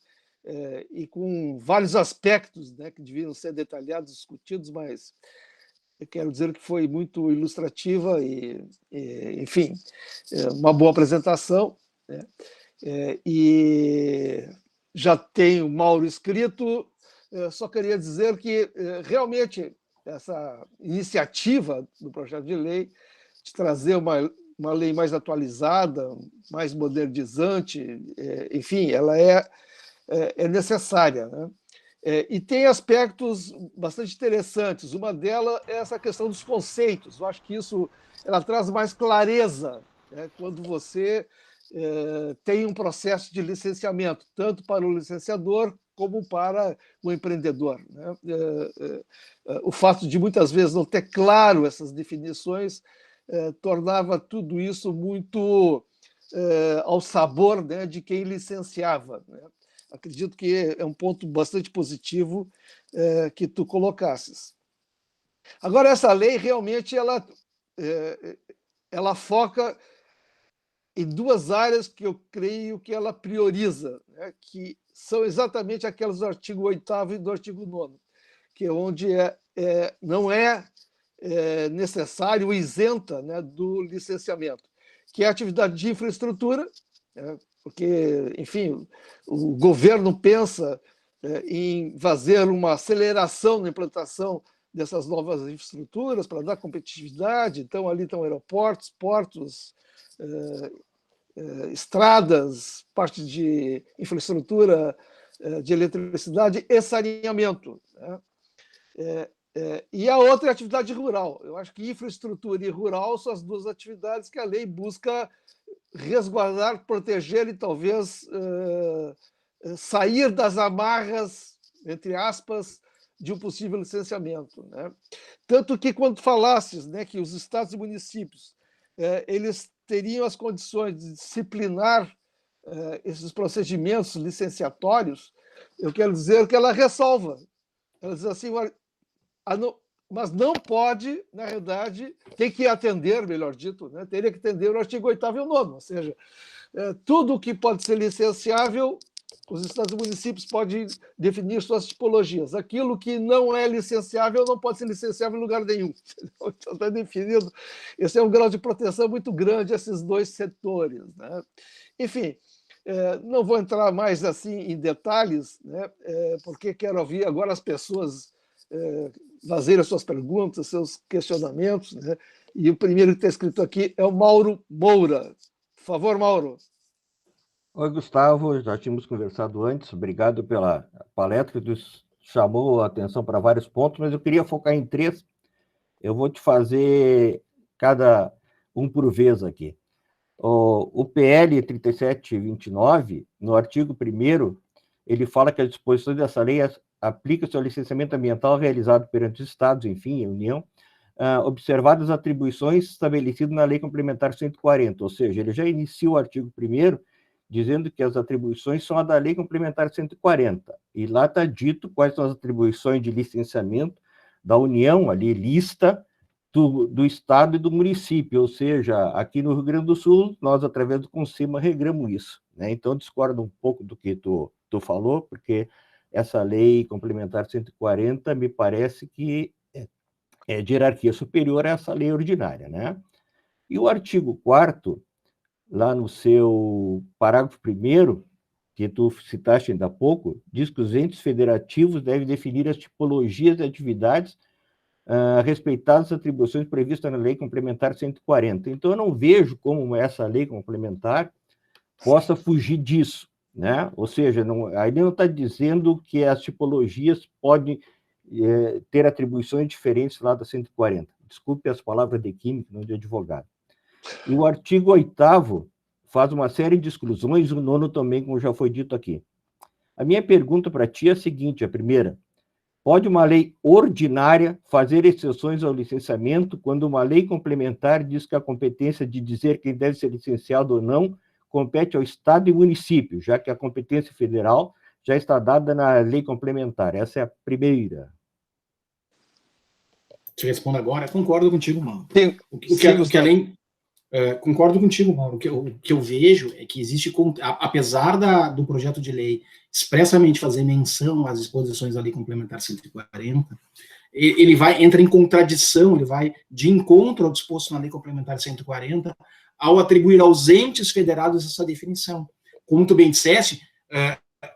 e com vários aspectos, né, que deviam ser detalhados, discutidos, mas eu quero dizer que foi muito ilustrativa e enfim, uma boa apresentação, né? E já tenho Mauro escrito, só queria dizer que realmente essa iniciativa do projeto de lei de trazer uma lei mais atualizada, mais modernizante, enfim, ela é necessária, né? E tem aspectos bastante interessantes. Uma delas é essa questão dos conceitos. Eu acho que ela traz mais clareza, né, quando você tem um processo de licenciamento, tanto para o licenciador como para o empreendedor, né? O fato de muitas vezes não ter claro essas definições tornava tudo isso muito ao sabor, né, de quem licenciava, né? Acredito que é um ponto bastante positivo que tu colocasses. Agora, essa lei realmente ela foca em duas áreas que eu creio que ela prioriza, né, que são exatamente aquelas do artigo 8º e do artigo 9º, que é onde não é necessário, isenta, né, do licenciamento, que é a atividade de infraestrutura, né, porque, enfim, o governo pensa em fazer uma aceleração na implantação dessas novas infraestruturas para dar competitividade. Então, ali estão aeroportos, portos, estradas, parte de infraestrutura de eletricidade e saneamento, né? E a outra é a atividade rural. Eu acho que infraestrutura e rural são as duas atividades que a lei busca resguardar, proteger e talvez sair das amarras, entre aspas, de um possível licenciamento, né? Tanto que, quando falasses, né, que os estados e municípios eles teriam as condições de disciplinar esses procedimentos licenciatórios, eu quero dizer que ela ressalva. Ela diz assim, mas não pode, na realidade, tem que atender, melhor dito, né? Teria que atender o artigo 8º e o 9º, ou seja, tudo que pode ser licenciável, os estados e municípios podem definir suas tipologias. Aquilo que não é licenciável não pode ser licenciável em lugar nenhum. Então, está definido. Esse é um grau de proteção muito grande, esses dois setores, né? Enfim, não vou entrar mais assim em detalhes, né? Porque quero ouvir agora as pessoas fazerem as suas perguntas, seus questionamentos, né? E o primeiro que está escrito aqui é o Mauro Moura. Por favor, Mauro. Oi, Gustavo, já tínhamos conversado antes, obrigado pela palestra, que chamou a atenção para vários pontos, mas eu queria focar em 3. Eu vou te fazer cada um por vez aqui. O PL 3729, no artigo 1º, ele fala que as disposições dessa lei aplicam-se ao licenciamento ambiental realizado perante os Estados, enfim, a União, observadas as atribuições estabelecidas na Lei Complementar 140, ou seja, ele já inicia o artigo 1º dizendo que as atribuições são a da Lei Complementar 140, e lá está dito quais são as atribuições de licenciamento da União, ali lista do Estado e do município, ou seja, aqui no Rio Grande do Sul, nós, através do Consima, regramos isso, né? Então, discordo um pouco do que tu falou, porque essa Lei Complementar 140 me parece que é de hierarquia superior a essa lei ordinária, né? E o artigo 4º, lá no seu parágrafo 1º, que tu citaste ainda há pouco, diz que os entes federativos devem definir as tipologias de atividades respeitadas as atribuições previstas na Lei Complementar 140. Então, eu não vejo como essa lei complementar possa fugir disso, né? Ou seja, aí não está dizendo que as tipologias podem ter atribuições diferentes lá da 140. Desculpe as palavras de química, não de advogado. E o artigo 8º faz uma série de exclusões, o 9º também, como já foi dito aqui. A minha pergunta para ti é a seguinte, a primeira: pode uma lei ordinária fazer exceções ao licenciamento quando uma lei complementar diz que a competência de dizer quem deve ser licenciado ou não compete ao Estado e município, já que a competência federal já está dada na lei complementar? Essa é a primeira. Te respondo agora. Concordo contigo, Mauro. Concordo contigo, Mauro. O que eu vejo é que existe, apesar do projeto de lei expressamente fazer menção às disposições da Lei Complementar 140, ele entra em contradição, ele vai de encontro ao disposto na Lei Complementar 140, ao atribuir aos entes federados essa definição. Como tu bem disseste,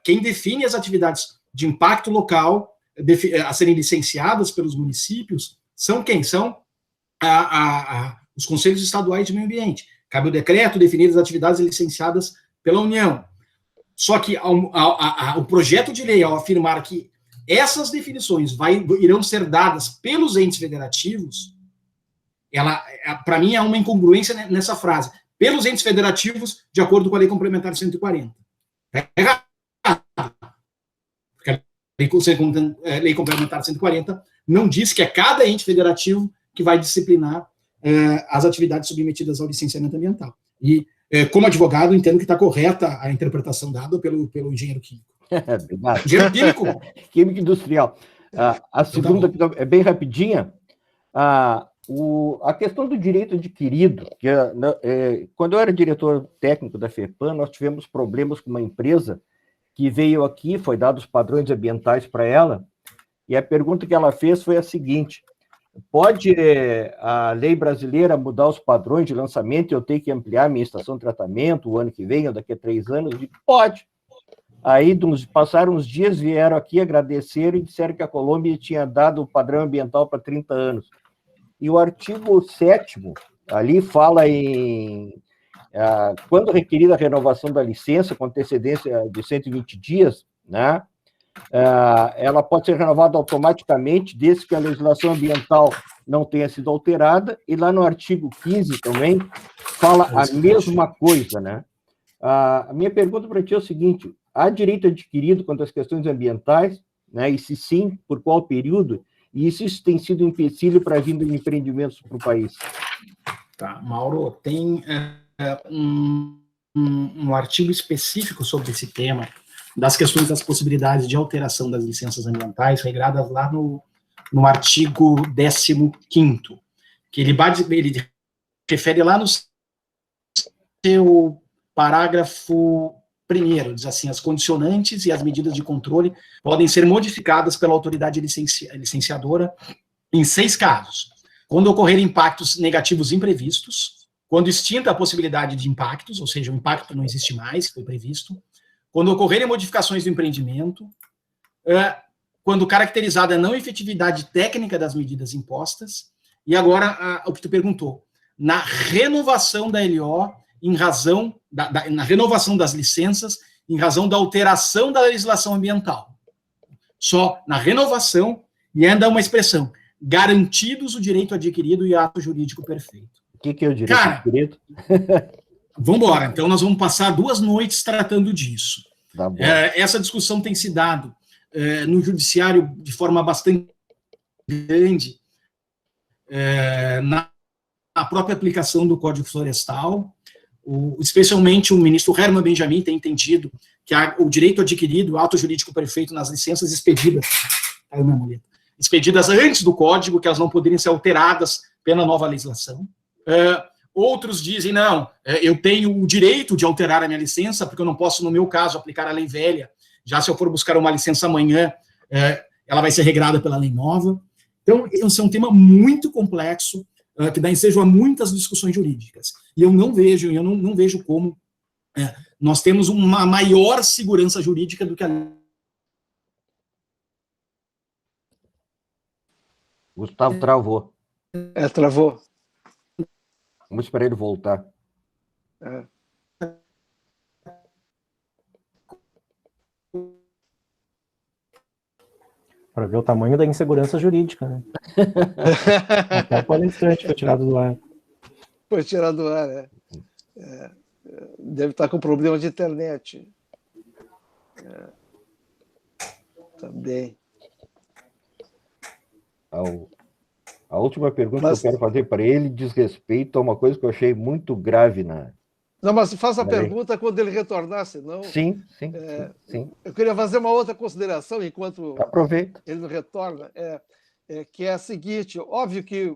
quem define as atividades de impacto local a serem licenciadas pelos municípios são quem? São os conselhos estaduais de meio ambiente. Cabe o decreto definir as atividades licenciadas pela União. Só que o projeto de lei, ao afirmar que essas definições irão ser dadas pelos entes federativos, para mim, há uma incongruência nessa frase. Pelos entes federativos, de acordo com a Lei Complementar 140. É errado. Porque a Lei Complementar 140 não diz que é cada ente federativo que vai disciplinar as atividades submetidas ao licenciamento ambiental. E, como advogado, entendo que está correta a interpretação dada pelo engenheiro químico. Obrigado. Engenheiro químico? Químico industrial. A segunda, que é bem rapidinha, a questão do direito adquirido, que quando eu era diretor técnico da FEPAM, nós tivemos problemas com uma empresa que veio aqui, foi dado os padrões ambientais para ela, e a pergunta que ela fez foi a seguinte: pode a lei brasileira mudar os padrões de lançamento e eu ter que ampliar minha estação de tratamento o ano que vem ou daqui a 3 anos? Eu digo, pode. Aí passaram uns dias, vieram aqui, agradeceram e disseram que a Colômbia tinha dado o padrão ambiental para 30 anos. E o artigo 7º, ali fala em quando requerida a renovação da licença com antecedência de 120 dias, né, ela pode ser renovada automaticamente, desde que a legislação ambiental não tenha sido alterada, e lá no artigo 15 também fala a mesma coisa, né? A minha pergunta para ti é o seguinte: há direito adquirido quanto às questões ambientais, né? E se sim, por qual período? E se isso tem sido um empecilho para a vinda de empreendimentos para o país? Tá, Mauro, tem um artigo específico sobre esse tema, das questões das possibilidades de alteração das licenças ambientais, regradas lá no artigo 15º, que ele refere lá no seu parágrafo 1º, diz assim: as condicionantes e as medidas de controle podem ser modificadas pela autoridade licenciadora em 6 casos. Quando ocorrerem impactos negativos imprevistos, quando extinta a possibilidade de impactos, ou seja, o impacto não existe mais, foi previsto, quando ocorrerem modificações do empreendimento, quando caracterizada a não efetividade técnica das medidas impostas, e agora o que tu perguntou, na renovação da LO, em razão, na renovação das licenças, em razão da alteração da legislação ambiental. Só na renovação, e ainda uma expressão, garantidos o direito adquirido e ato jurídico perfeito. O que é o direito adquirido? Vamos embora. Então, nós vamos passar 2 noites tratando disso. Tá bom. Essa discussão tem se dado no judiciário de forma bastante grande, na própria aplicação do Código Florestal. Especialmente o ministro Herman Benjamin tem entendido que o direito adquirido, o ato jurídico perfeito nas licenças expedidas antes do Código, que elas não poderiam ser alteradas pela nova legislação. Outros dizem, não, eu tenho o direito de alterar a minha licença, porque eu não posso, no meu caso, aplicar a lei velha. Já se eu for buscar uma licença amanhã, ela vai ser regrada pela lei nova. Então, esse é um tema muito complexo, que dá ensejo a muitas discussões jurídicas. E eu não vejo como nós temos uma maior segurança jurídica do que a lei. Gustavo travou. Travou. Vamos esperar ele voltar. Para ver o tamanho da insegurança jurídica, né? Até o palestrante foi tirado do ar. Foi tirado do ar, né? Deve estar com problema de internet. Também. A última pergunta que eu quero fazer para ele diz respeito a uma coisa que eu achei muito grave na... Não, mas faça a pergunta quando ele retornar, senão... Sim. Eu queria fazer uma outra consideração enquanto Aproveita. ele não retorna, que é a seguinte: óbvio que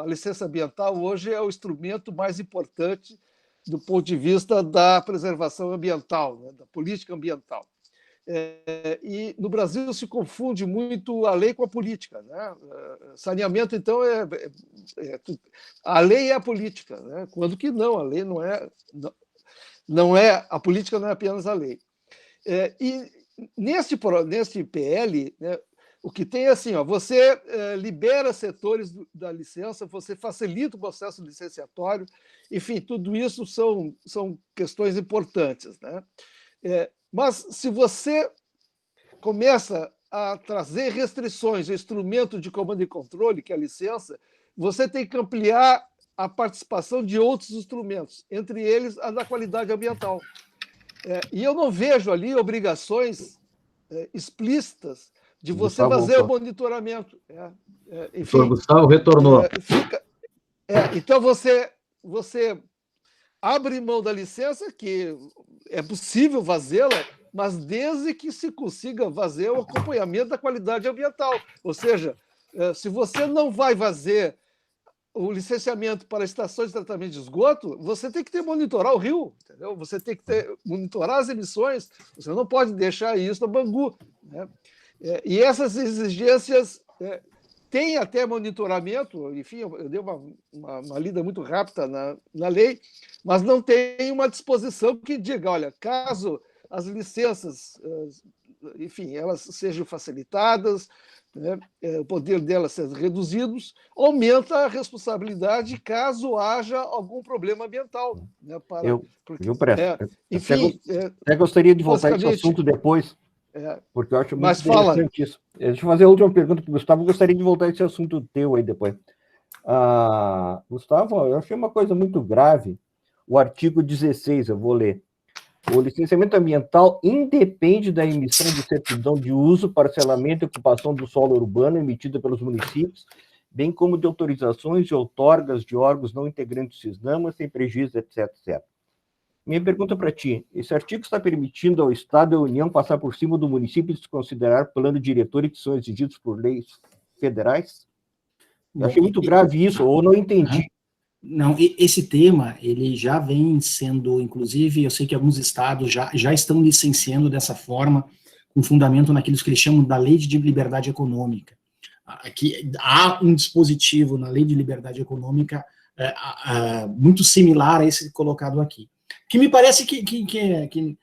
a licença ambiental hoje é o instrumento mais importante do ponto de vista da preservação ambiental, né, da política ambiental. E no Brasil se confunde muito a lei com a política, né? Saneamento, então, a lei é a política, né? Quando que não, a lei não é a política, não é apenas a lei. E neste PL, né, o que tem é assim, você libera setores da licença, você facilita o processo licenciatório, enfim, tudo isso são questões importantes, né? Mas se você começa a trazer restrições ao instrumento de comando e controle, que é a licença, você tem que ampliar a participação de outros instrumentos, entre eles a da qualidade ambiental. E eu não vejo ali obrigações explícitas de você fazer o monitoramento. Enfim, o Gustavo retornou. Então você abre mão da licença, que é possível fazê-la, mas desde que se consiga fazer o acompanhamento da qualidade ambiental. Ou seja, se você não vai fazer o licenciamento para estações de tratamento de esgoto, você tem que monitorar o rio, entendeu? Você tem que monitorar as emissões, você não pode deixar isso no Bangu, né? E essas exigências têm até monitoramento, enfim, eu dei uma lida muito rápida na lei, mas não tem uma disposição que diga, olha, caso as licenças, enfim, elas sejam facilitadas, né, o poder delas seja reduzido, aumenta a responsabilidade caso haja algum problema ambiental. Né, enfim, até gostaria de voltar a esse assunto depois, porque eu acho muito interessante isso. Deixa eu fazer a última pergunta para o Gustavo, eu gostaria de voltar a esse assunto teu aí depois. Gustavo, eu achei uma coisa muito grave, o artigo 16, eu vou ler. O licenciamento ambiental independe da emissão de certidão de uso, parcelamento e ocupação do solo urbano emitida pelos municípios bem como de autorizações e outorgas de órgãos não integrantes do CISNAMA, sem prejuízo, etc, etc. Minha pergunta para ti, esse artigo está permitindo ao Estado e à União passar por cima do município e desconsiderar plano diretor que são exigidos por leis federais? Eu achei muito grave isso, ou não entendi. Não, esse tema, ele já vem sendo, inclusive, eu sei que alguns estados já estão licenciando dessa forma, com fundamento naquilo que eles chamam da Lei de Liberdade Econômica. Aqui há um dispositivo na Lei de Liberdade Econômica muito similar a esse colocado aqui, que me parece que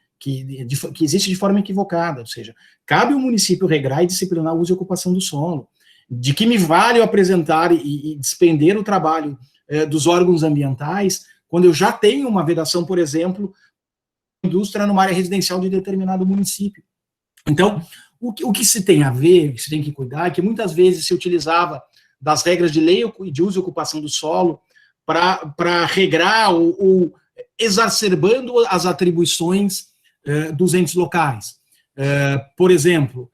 existe de forma equivocada, ou seja, cabe ao município regrar e disciplinar o uso e ocupação do solo. De que me vale eu apresentar e despender o trabalho dos órgãos ambientais, quando eu já tenho uma vedação, por exemplo, indústria numa área residencial de determinado município. Então, o que se tem a ver, o que se tem que cuidar, é que muitas vezes se utilizava das regras de lei de uso e ocupação do solo para regrar ou exacerbando as atribuições dos entes locais. Por exemplo,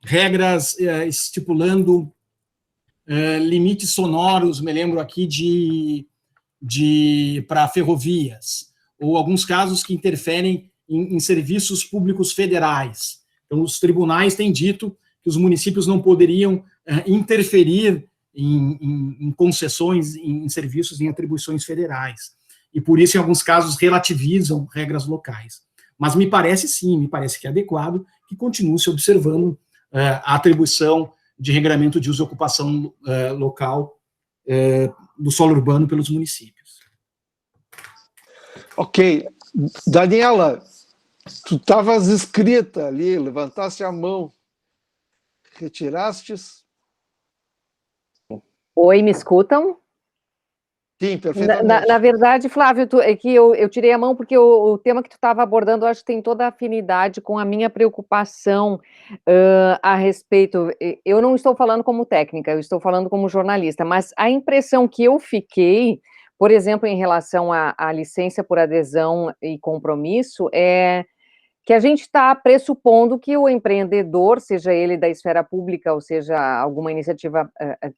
regras estipulando limites sonoros, me lembro aqui para ferrovias, ou alguns casos que interferem em serviços públicos federais. Então, os tribunais têm dito que os municípios não poderiam interferir em concessões, em serviços, em atribuições federais. E, por isso, em alguns casos, relativizam regras locais. Mas me parece, sim, me parece que é adequado que continue se observando a atribuição de regramento de uso e ocupação local do solo urbano pelos municípios. Ok. Daniela, tu estavas inscrita ali, levantaste a mão, retirastes? Oi, me escutam? Sim, perfeitamente. Na verdade, Flávio, é que eu tirei a mão porque o tema que tu estava abordando, eu acho que tem toda a afinidade com a minha preocupação a respeito. Eu não estou falando como técnica, eu estou falando como jornalista, mas a impressão que eu fiquei, por exemplo, em relação à licença por adesão e compromisso, é que a gente está pressupondo que o empreendedor, seja ele da esfera pública, ou seja, alguma iniciativa,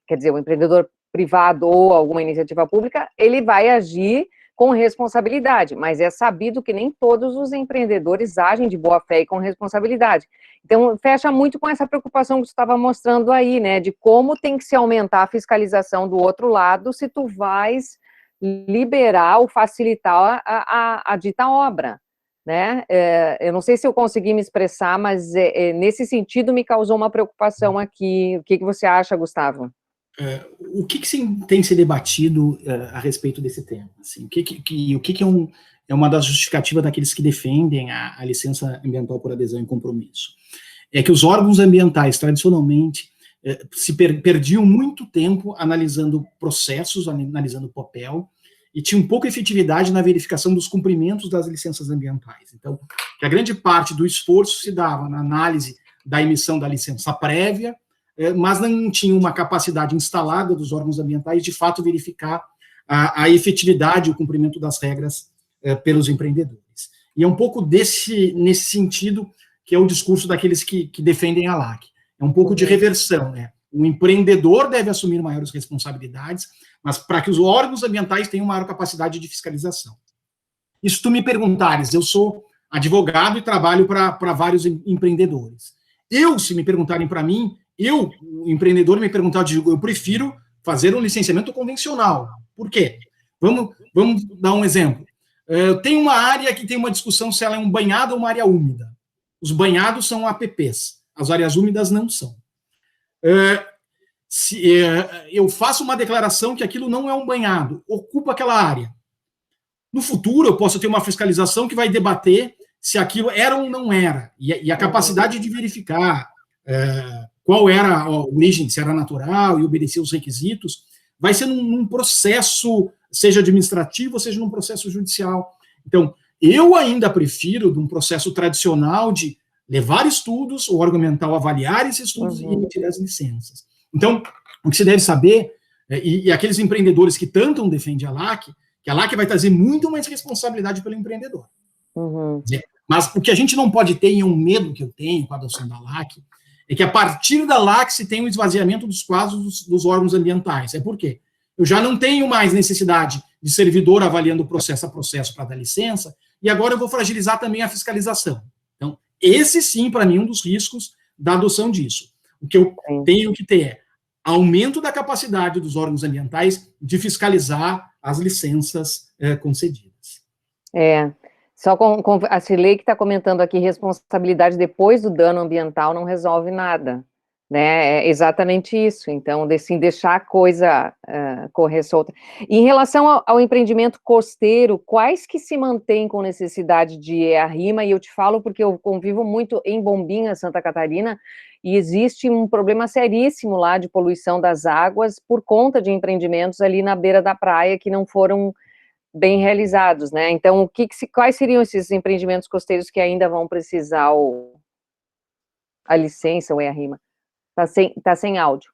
quer dizer, o empreendedor privado ou alguma iniciativa pública, ele vai agir com responsabilidade, mas é sabido que nem todos os empreendedores agem de boa fé e com responsabilidade. Então, fecha muito com essa preocupação que você estava mostrando aí, né, de como tem que se aumentar a fiscalização do outro lado se tu vais liberar ou facilitar a dita obra, né? Eu não sei se eu consegui me expressar, mas nesse sentido me causou uma preocupação aqui. O que você acha, Gustavo? O que tem se debatido a respeito desse tema? Assim, o que é uma das justificativas daqueles que defendem a licença ambiental por adesão e compromisso? É que os órgãos ambientais, tradicionalmente, perdiam muito tempo analisando processos, analisando papel, e tinham pouca efetividade na verificação dos cumprimentos das licenças ambientais. Então, que a grande parte do esforço se dava na análise da emissão da licença prévia, mas não tinha uma capacidade instalada dos órgãos ambientais de fato verificar a efetividade e o cumprimento das regras pelos empreendedores. E é um pouco nesse sentido que é o discurso daqueles que defendem a LAC. É um pouco de reversão, né? O empreendedor deve assumir maiores responsabilidades, mas para que os órgãos ambientais tenham maior capacidade de fiscalização. E se tu me perguntares, eu sou advogado e trabalho para vários empreendedores. Se me perguntarem para mim, o empreendedor me perguntar, eu prefiro fazer um licenciamento convencional. Por quê? Vamos dar um exemplo. Tem uma área que tem uma discussão se ela é um banhado ou uma área úmida. Os banhados são APPs, as áreas úmidas não são. Se eu faço uma declaração que aquilo não é um banhado, ocupa aquela área. No futuro, eu posso ter uma fiscalização que vai debater se aquilo era ou não era, e a capacidade de verificar qual era a origem, se era natural e obedecer os requisitos, vai ser num processo, seja administrativo, seja num processo judicial. Então, eu ainda prefiro de um processo tradicional de levar estudos, o órgão ambiental avaliar esses estudos e emitir as licenças. Então, o que se deve saber, e aqueles empreendedores que tanto defendem a LAC, que a LAC vai trazer muito mais responsabilidade pelo empreendedor. Mas o que a gente não pode ter, e é um medo que eu tenho com a adoção da LAC, é que a partir da lá que se tem o esvaziamento dos quadros dos órgãos ambientais. É por quê? Eu já não tenho mais necessidade de servidor avaliando processo a processo para dar licença, e agora eu vou fragilizar também a fiscalização. Então, esse sim, para mim, é um dos riscos da adoção disso. O que eu tenho que ter é aumento da capacidade dos órgãos ambientais de fiscalizar as licenças concedidas. Só com a Cirlei que está comentando aqui, responsabilidade depois do dano ambiental não resolve nada, né? É exatamente isso. Então, assim, deixar a coisa correr solta. Em relação ao empreendimento costeiro, quais que se mantêm com necessidade de EA-RIMA? E eu te falo porque eu convivo muito em Bombinhas, Santa Catarina, e existe um problema seríssimo lá de poluição das águas por conta de empreendimentos ali na beira da praia que não foram bem realizados, né? Então, quais seriam esses empreendimentos costeiros que ainda vão precisar a licença ou EA-RIMA? Tá sem áudio.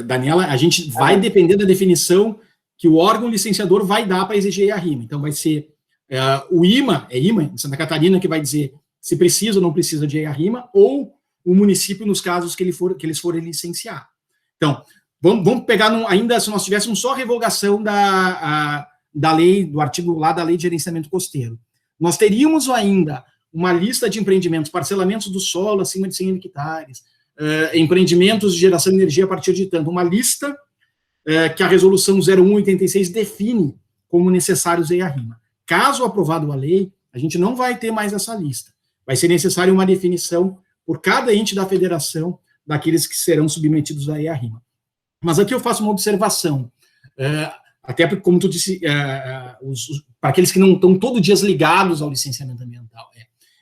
Daniela, a gente vai depender da definição que o órgão licenciador vai dar para exigir EA-RIMA. Então, vai ser o IMA, em Santa Catarina, que vai dizer se precisa ou não precisa de EA-RIMA, ou o município, nos casos que eles forem licenciar. Então, vamos pegar, ainda se nós tivéssemos só a revogação da lei, do artigo lá da Lei de Gerenciamento Costeiro. Nós teríamos ainda uma lista de empreendimentos, parcelamentos do solo acima de 100 hectares, empreendimentos de geração de energia a partir de tanto, uma lista que a resolução 0186 define como necessários EA-RIMA. Caso aprovado a lei, a gente não vai ter mais essa lista. Vai ser necessária uma definição por cada ente da federação daqueles que serão submetidos à EA-RIMA. Mas aqui eu faço uma observação, até porque, como tu disse, para aqueles que não estão todos os dias ligados ao licenciamento ambiental.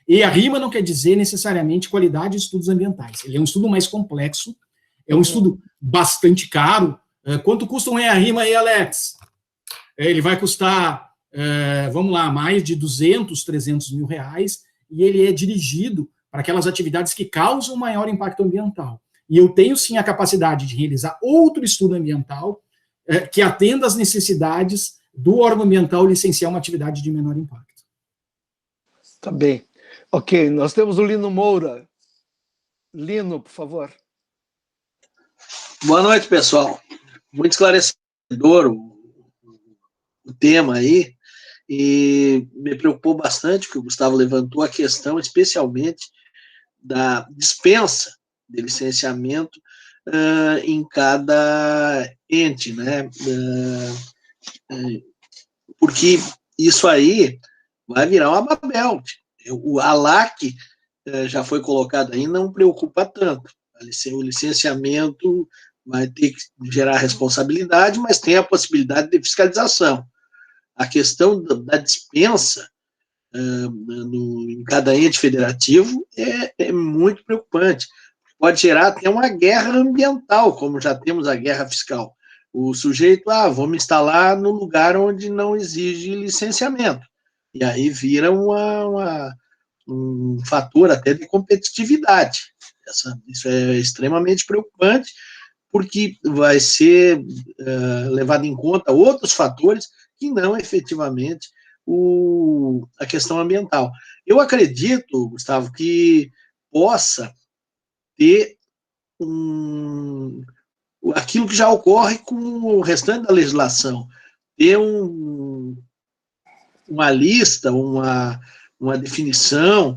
EA-RIMA não quer dizer necessariamente qualidade de estudos ambientais. Ele é um estudo mais complexo, é um estudo bastante caro. Quanto custa um EA-RIMA aí, Alex? Ele vai custar, vamos lá, mais de 200, 300 mil reais, e ele é dirigido para aquelas atividades que causam maior impacto ambiental. E eu tenho, sim, a capacidade de realizar outro estudo ambiental que atenda às necessidades do órgão ambiental licenciar uma atividade de menor impacto. Tá bem. Ok, nós temos o Lino Moura. Lino, por favor. Boa noite, pessoal. Muito esclarecedor o tema aí, e me preocupou bastante que o Gustavo levantou a questão, especialmente, da dispensa de licenciamento em cada ente, né? Porque isso aí vai virar uma Babel. O ALAC já foi colocado aí, não preocupa tanto. O licenciamento vai ter que gerar responsabilidade, mas tem a possibilidade de fiscalização. A questão da dispensa em cada ente federativo é muito preocupante. Pode gerar até uma guerra ambiental, como já temos a guerra fiscal. O sujeito, vou me instalar no lugar onde não exige licenciamento. E aí vira um fator até de competitividade. Isso é extremamente preocupante, porque vai ser levado em conta outros fatores que não efetivamente a questão ambiental. Eu acredito, Gustavo, que possa ter aquilo que já ocorre com o restante da legislação, ter uma lista, uma definição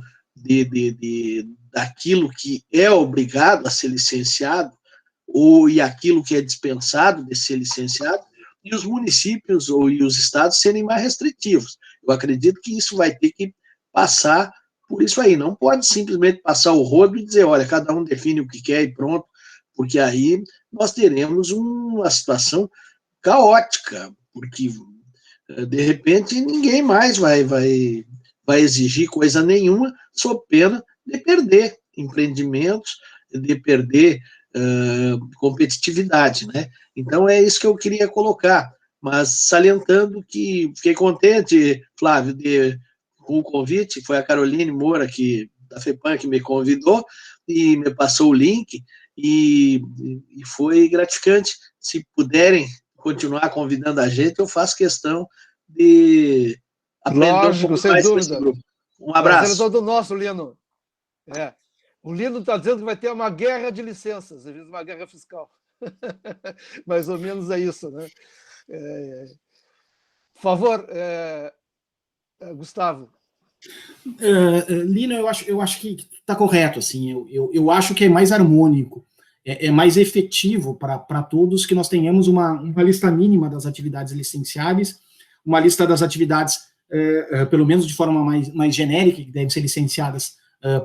daquilo que é obrigado a ser licenciado e aquilo que é dispensado de ser licenciado, e os municípios e os estados serem mais restritivos. Eu acredito que isso vai ter que passar por isso aí. Não pode simplesmente passar o rodo e dizer, olha, cada um define o que quer e pronto, porque aí nós teremos uma situação caótica, porque, de repente, ninguém mais vai exigir coisa nenhuma, sob pena de perder empreendimentos, de perder competitividade, né? Então, é isso que eu queria colocar, mas salientando que fiquei contente, Flávio, com o convite, foi a Caroline Moura, da FEPAM, que me convidou e me passou o link, e foi gratificante. Se puderem continuar convidando a gente, eu faço questão de aprender Lógico, um pouco sem mais dúvida. com esse grupo. Um abraço. Prazer é todo nosso, Lino. O Lino está dizendo que vai ter uma guerra de licenças, às vezes uma guerra fiscal. Mais ou menos é isso, né? Por favor, Gustavo. Lino, eu acho que está correto. Assim, eu acho que é mais harmônico, é mais efetivo para todos que nós tenhamos uma lista mínima das atividades licenciáveis, uma lista das atividades, pelo menos de forma mais genérica, que devem ser licenciadas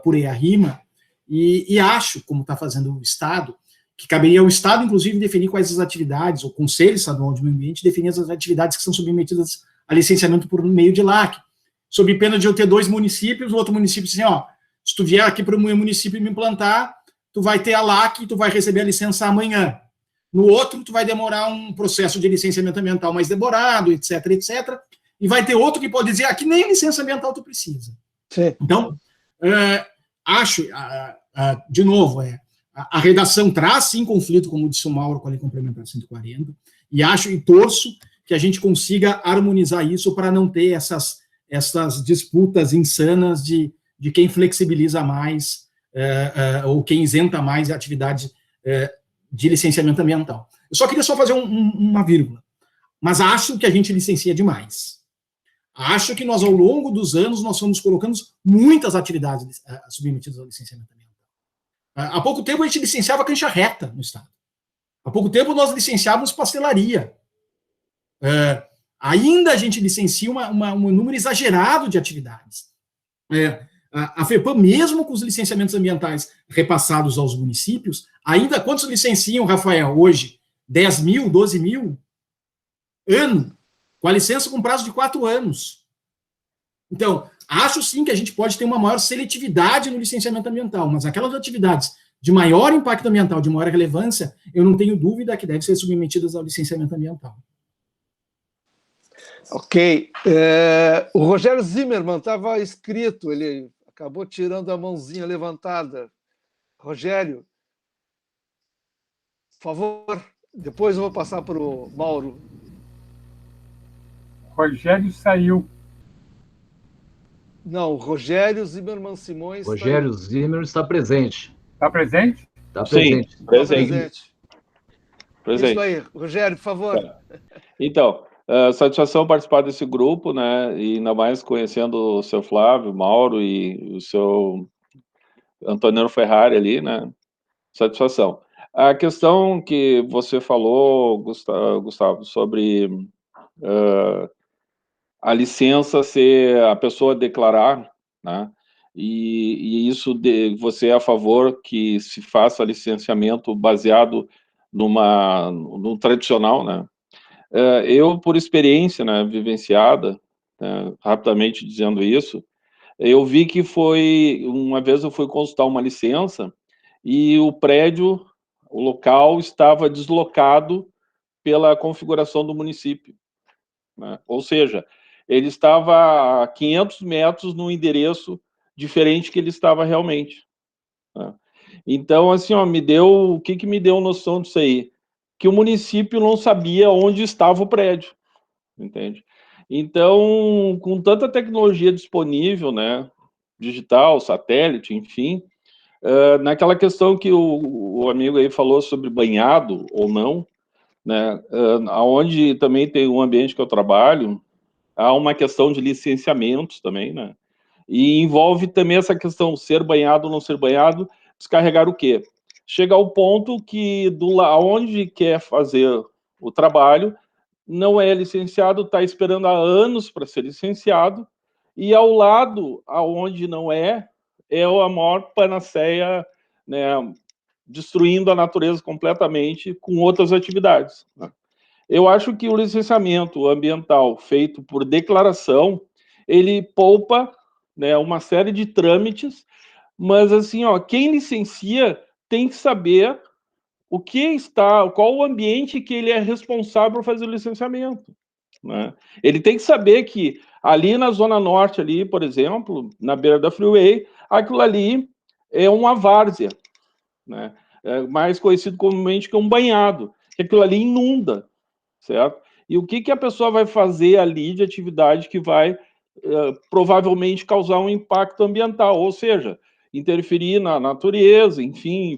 por EARIMA, e acho, como está fazendo o Estado, que caberia ao Estado, inclusive, definir quais as atividades, o Conselho Estadual de Meio Ambiente definir as atividades que são submetidas a licenciamento por meio de LAC, sob pena de eu ter 2 municípios, o outro município diz assim, se tu vier aqui para o meu município e me implantar, tu vai ter a LAC e tu vai receber a licença amanhã. No outro, tu vai demorar um processo de licenciamento ambiental mais demorado, etc., etc., e vai ter outro que pode dizer que nem licença ambiental tu precisa. Sim. Então, acho, de novo, a redação traz, sim, conflito, como disse o Mauro, com a Lei Complementar 140, e acho e torço que a gente consiga harmonizar isso para não ter essas disputas insanas de quem flexibiliza mais ou quem isenta mais a atividade de licenciamento ambiental. Eu só queria fazer uma vírgula, mas acho que a gente licencia demais. Acho que nós, ao longo dos anos, nós fomos colocando muitas atividades submetidas ao licenciamento ambiental. Há pouco tempo a gente licenciava cancha reta no Estado. Há pouco tempo nós licenciávamos pastelaria. Ainda a gente licencia um número exagerado de atividades. A FEPAM, mesmo com os licenciamentos ambientais repassados aos municípios, ainda quantos licenciam, Rafael, hoje? 10 mil, 12 mil? Ano, com a licença com prazo de 4 anos. Então, acho sim que a gente pode ter uma maior seletividade no licenciamento ambiental, mas aquelas atividades de maior impacto ambiental, de maior relevância, eu não tenho dúvida que devem ser submetidas ao licenciamento ambiental. Ok. O Rogério Zimmermann estava inscrito, ele acabou tirando a mãozinha levantada. Rogério, por favor, depois eu vou passar para o Mauro. Rogério saiu. Não, o Rogério Zimmermann Simões. Rogério Zimmermann está presente. Está presente? Está presente. Sim, presente. Presente. Isso aí, Rogério, por favor. Então, satisfação participar desse grupo, né? E ainda mais conhecendo o seu Flávio, Mauro e o seu Antoniano Ferrari ali, né? Satisfação. A questão que você falou, Gustavo, sobre a licença ser a pessoa declarar, né? E isso você é a favor que se faça licenciamento baseado no tradicional, né? Eu, por experiência, né, vivenciada, rapidamente dizendo isso, eu vi que uma vez eu fui consultar uma licença e o prédio, o local, estava deslocado pela configuração do município, né? Ou seja, ele estava a 500 metros num endereço diferente que ele estava realmente, né? Então, assim, o que me deu noção disso aí? Que o município não sabia onde estava o prédio, entende? Então, com tanta tecnologia disponível, né, digital, satélite, enfim, naquela questão que o amigo aí falou sobre banhado ou não, né, onde também tem um ambiente que eu trabalho, há uma questão de licenciamentos também, né, e envolve também essa questão ser banhado ou não ser banhado, descarregar o quê? Chega ao ponto que onde quer fazer o trabalho, não é licenciado, está esperando há anos para ser licenciado, e ao lado, aonde não é a maior panaceia, né, destruindo a natureza completamente com outras atividades, né? Eu acho que o licenciamento ambiental feito por declaração, ele poupa, né, uma série de trâmites, mas assim, quem licencia tem que saber qual o ambiente que ele é responsável por fazer o licenciamento, né? Ele tem que saber que ali na Zona Norte, ali, por exemplo, na beira da Freeway, aquilo ali é uma várzea, né? Mais conhecido comumente como banhado, que aquilo ali inunda, certo? E o que a pessoa vai fazer ali de atividade que vai provavelmente causar um impacto ambiental, ou seja, interferir na natureza, enfim,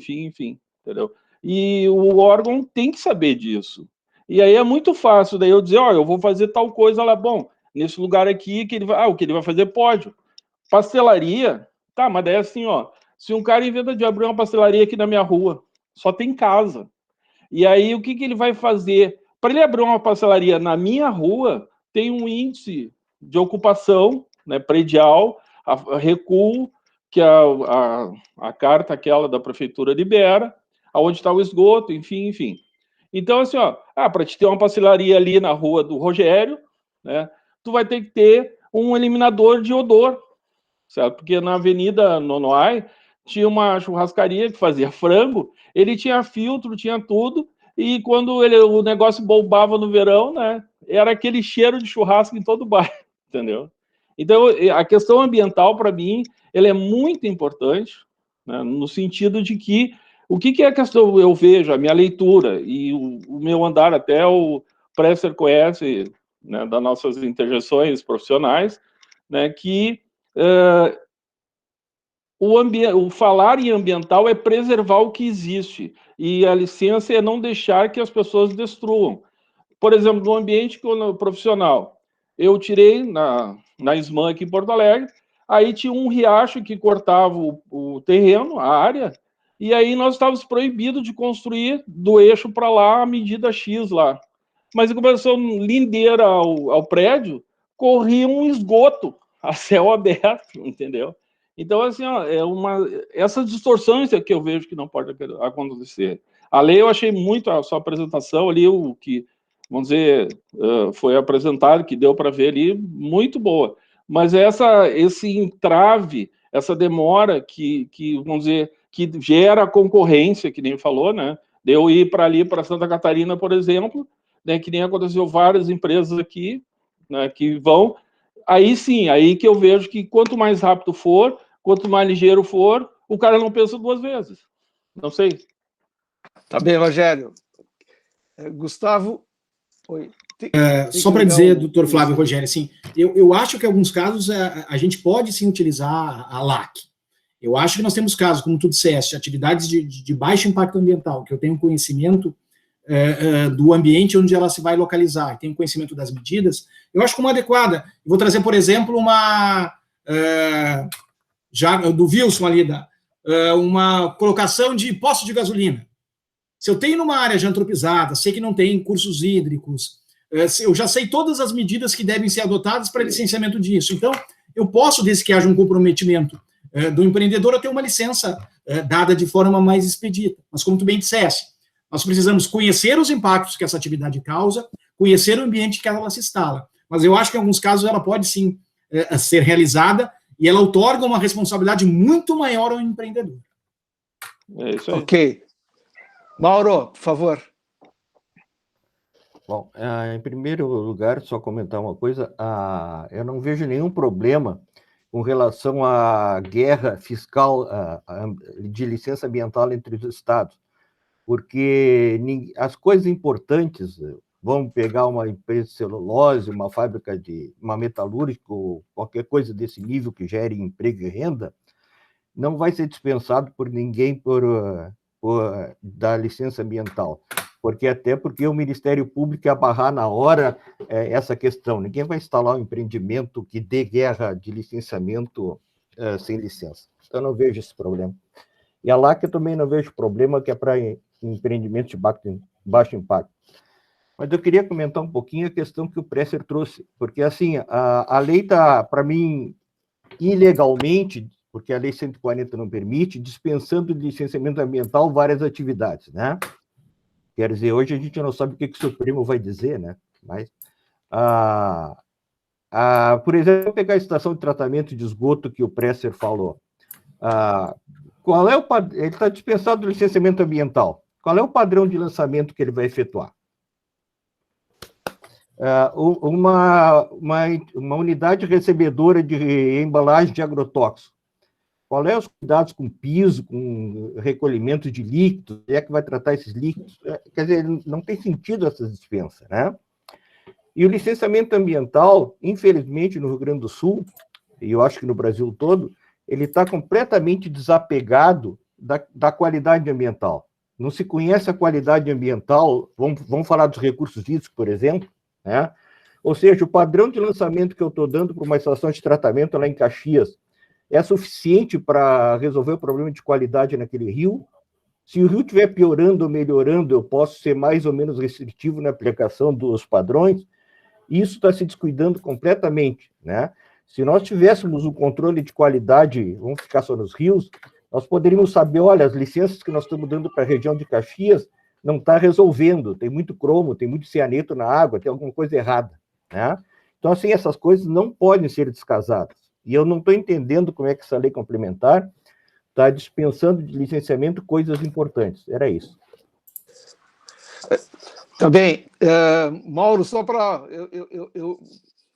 entendeu? E o órgão tem que saber disso. E aí é muito fácil daí eu dizer, eu vou fazer tal coisa lá, bom, nesse lugar aqui, o que ele vai fazer pode. Pastelaria, tá, mas daí assim, se um cara inventa de abrir uma pastelaria aqui na minha rua, só tem casa. E aí o que ele vai fazer? Para ele abrir uma pastelaria na minha rua, tem um índice de ocupação, né, predial, a recuo, que a carta aquela da prefeitura libera, aonde está o esgoto, enfim. Então, assim, para te ter uma pastelaria ali na rua do Rogério, né, tu vai ter que ter um eliminador de odor, certo? Porque na Avenida Nonoai tinha uma churrascaria que fazia frango, ele tinha filtro, tinha tudo, e quando o negócio bombava no verão, né, era aquele cheiro de churrasco em todo o bairro, entendeu? Então, a questão ambiental, para mim, ela é muito importante, né, no sentido de que o que é a questão, eu vejo, a minha leitura, e o meu andar até o Presser conhece, né, das nossas interjeições profissionais, né, que o falar em ambiental é preservar o que existe, e a licença é não deixar que as pessoas destruam. Por exemplo, no ambiente profissional, eu tirei na SMAN aqui em Porto Alegre, aí tinha um riacho que cortava o terreno, a área, e aí nós estávamos proibidos de construir do eixo para lá a medida X lá. Mas em comparação lindeira ao prédio, corria um esgoto a céu aberto, entendeu? Então, assim, essas distorções é que eu vejo que não pode acontecer. A lei, eu achei muito a sua apresentação ali, o que, vamos dizer, foi apresentado, que deu para ver ali, muito boa. Mas esse entrave, essa demora que, vamos dizer, que gera concorrência, que nem falou, né? De eu ir para ali, para Santa Catarina, por exemplo, né, que nem aconteceu várias empresas aqui, né, que vão. Aí sim, aí que eu vejo que quanto mais rápido for, quanto mais ligeiro for, o cara não pensa duas vezes. Não sei. Tá bem, Rogério. Gustavo, oi. Só para dizer, doutor Flávio Rogério, assim, eu acho que em alguns casos a gente pode sim utilizar a LAC. Eu acho que nós temos casos, como tu disseste, atividades de baixo impacto ambiental, que eu tenho conhecimento do ambiente onde ela se vai localizar, tenho conhecimento das medidas, eu acho como adequada. Eu vou trazer, por exemplo, já do Wilson ali, uma colocação de poço de gasolina. Se eu tenho numa área já antropizada, sei que não tem cursos hídricos, eu já sei todas as medidas que devem ser adotadas para licenciamento disso. Então, eu posso, desde que haja um comprometimento do empreendedor, a ter uma licença dada de forma mais expedita. Mas, como tu bem disseste, nós precisamos conhecer os impactos que essa atividade causa, conhecer o ambiente que ela se instala. Mas eu acho que, em alguns casos, ela pode, sim, ser realizada e ela outorga uma responsabilidade muito maior ao empreendedor. É isso aí. Ok. Mauro, por favor. Bom, em primeiro lugar, só comentar uma coisa, eu não vejo nenhum problema com relação à guerra fiscal de licença ambiental entre os estados, porque as coisas importantes, vamos pegar uma empresa de celulose, uma fábrica uma metalúrgica, ou qualquer coisa desse nível que gere emprego e renda, não vai ser dispensado por ninguém por da licença ambiental. Porque o Ministério Público ia barrar na hora essa questão. Ninguém vai instalar um empreendimento que dê guerra de licenciamento sem licença. Eu não vejo esse problema. E a LAC eu também não vejo problema, que é para empreendimentos de baixo impacto. Mas eu queria comentar um pouquinho a questão que o Presser trouxe, porque assim, a lei está, para mim, ilegalmente, porque a Lei 140 não permite, dispensando de licenciamento ambiental várias atividades, né? Quer dizer, hoje a gente não sabe o que o Supremo vai dizer, né? Mas, por exemplo, pegar a estação de tratamento de esgoto que o Presser falou. Ele está dispensado do licenciamento ambiental. Qual é o padrão de lançamento que ele vai efetuar? Uma unidade recebedora de embalagem de agrotóxico. Qual é os cuidados com piso, com recolhimento de líquidos? É que vai tratar esses líquidos? Quer dizer, não tem sentido essa dispensa, né? E o licenciamento ambiental, infelizmente, no Rio Grande do Sul, e eu acho que no Brasil todo, ele está completamente desapegado da qualidade ambiental. Não se conhece a qualidade ambiental, vamos falar dos recursos hídricos, por exemplo, né? Ou seja, o padrão de lançamento que eu estou dando para uma estação de tratamento lá em Caxias é suficiente para resolver o problema de qualidade naquele rio? Se o rio estiver piorando ou melhorando, eu posso ser mais ou menos restritivo na aplicação dos padrões? Isso está se descuidando completamente, né? Se nós tivéssemos um controle de qualidade, vamos ficar só nos rios, nós poderíamos saber, olha, as licenças que nós estamos dando para a região de Caxias não está resolvendo, tem muito cromo, tem muito cianeto na água, tem alguma coisa errada, né? Então, assim, essas coisas não podem ser descasadas. E eu não estou entendendo como é que essa lei complementar está dispensando de licenciamento coisas importantes. Era isso. Também, Mauro, só para...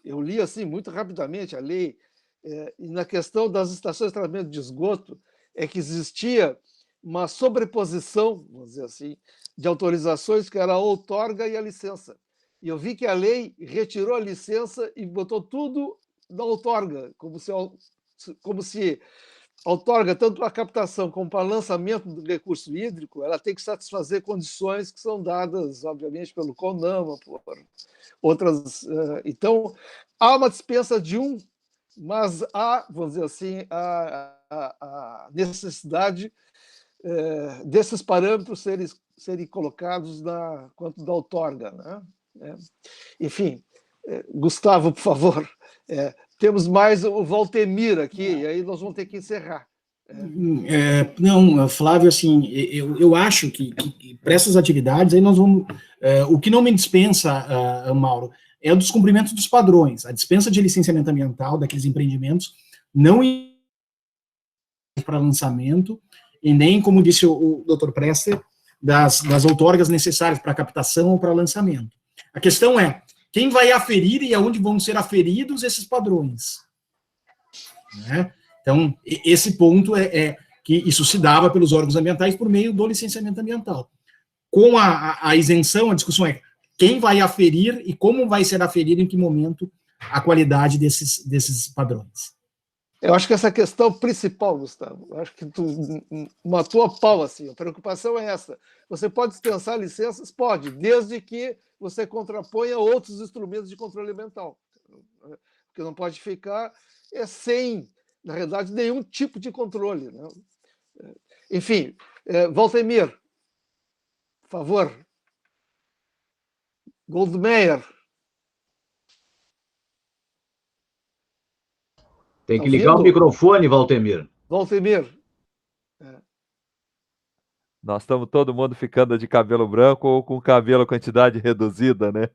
Eu li assim muito rapidamente a lei, e na questão das estações de tratamento de esgoto, é que existia uma sobreposição, vamos dizer assim, de autorizações, que era a outorga e a licença. E eu vi que a lei retirou a licença e botou tudo na outorga, como se a outorga, tanto para a captação como para o lançamento do recurso hídrico, ela tem que satisfazer condições que são dadas, obviamente, pelo CONAMA, por outras. Então, há uma dispensa de um, mas há, vamos dizer assim, a necessidade desses parâmetros serem colocados quanto da outorga, né? Enfim, Gustavo, por favor, temos mais o Valtemir aqui, e aí nós vamos ter que encerrar. Não, Flávio, assim, eu acho que para essas atividades, aí nós vamos... o que não me dispensa, Mauro, é o descumprimento dos padrões. A dispensa de licenciamento ambiental daqueles empreendimentos não para lançamento, e nem, como disse o Dr. Prester, das outorgas necessárias para captação ou para lançamento. A questão é, quem vai aferir e aonde vão ser aferidos esses padrões? Né? Então, esse ponto é que isso se dava pelos órgãos ambientais por meio do licenciamento ambiental. Com a isenção, a discussão é quem vai aferir e como vai ser aferido, em que momento, a qualidade desses padrões. Eu acho que essa questão principal, Gustavo, eu acho que tu matou a pau, assim, a preocupação é essa. Você pode dispensar licenças? Pode, desde que você contraponha outros instrumentos de controle ambiental. Porque não pode ficar sem, na realidade, nenhum tipo de controle, né? Enfim, Valtemir, por favor. Goldmeier. Tem que ligar o microfone, Valtemir. Valtemir. Nós estamos todo mundo ficando de cabelo branco ou com cabelo quantidade reduzida, né?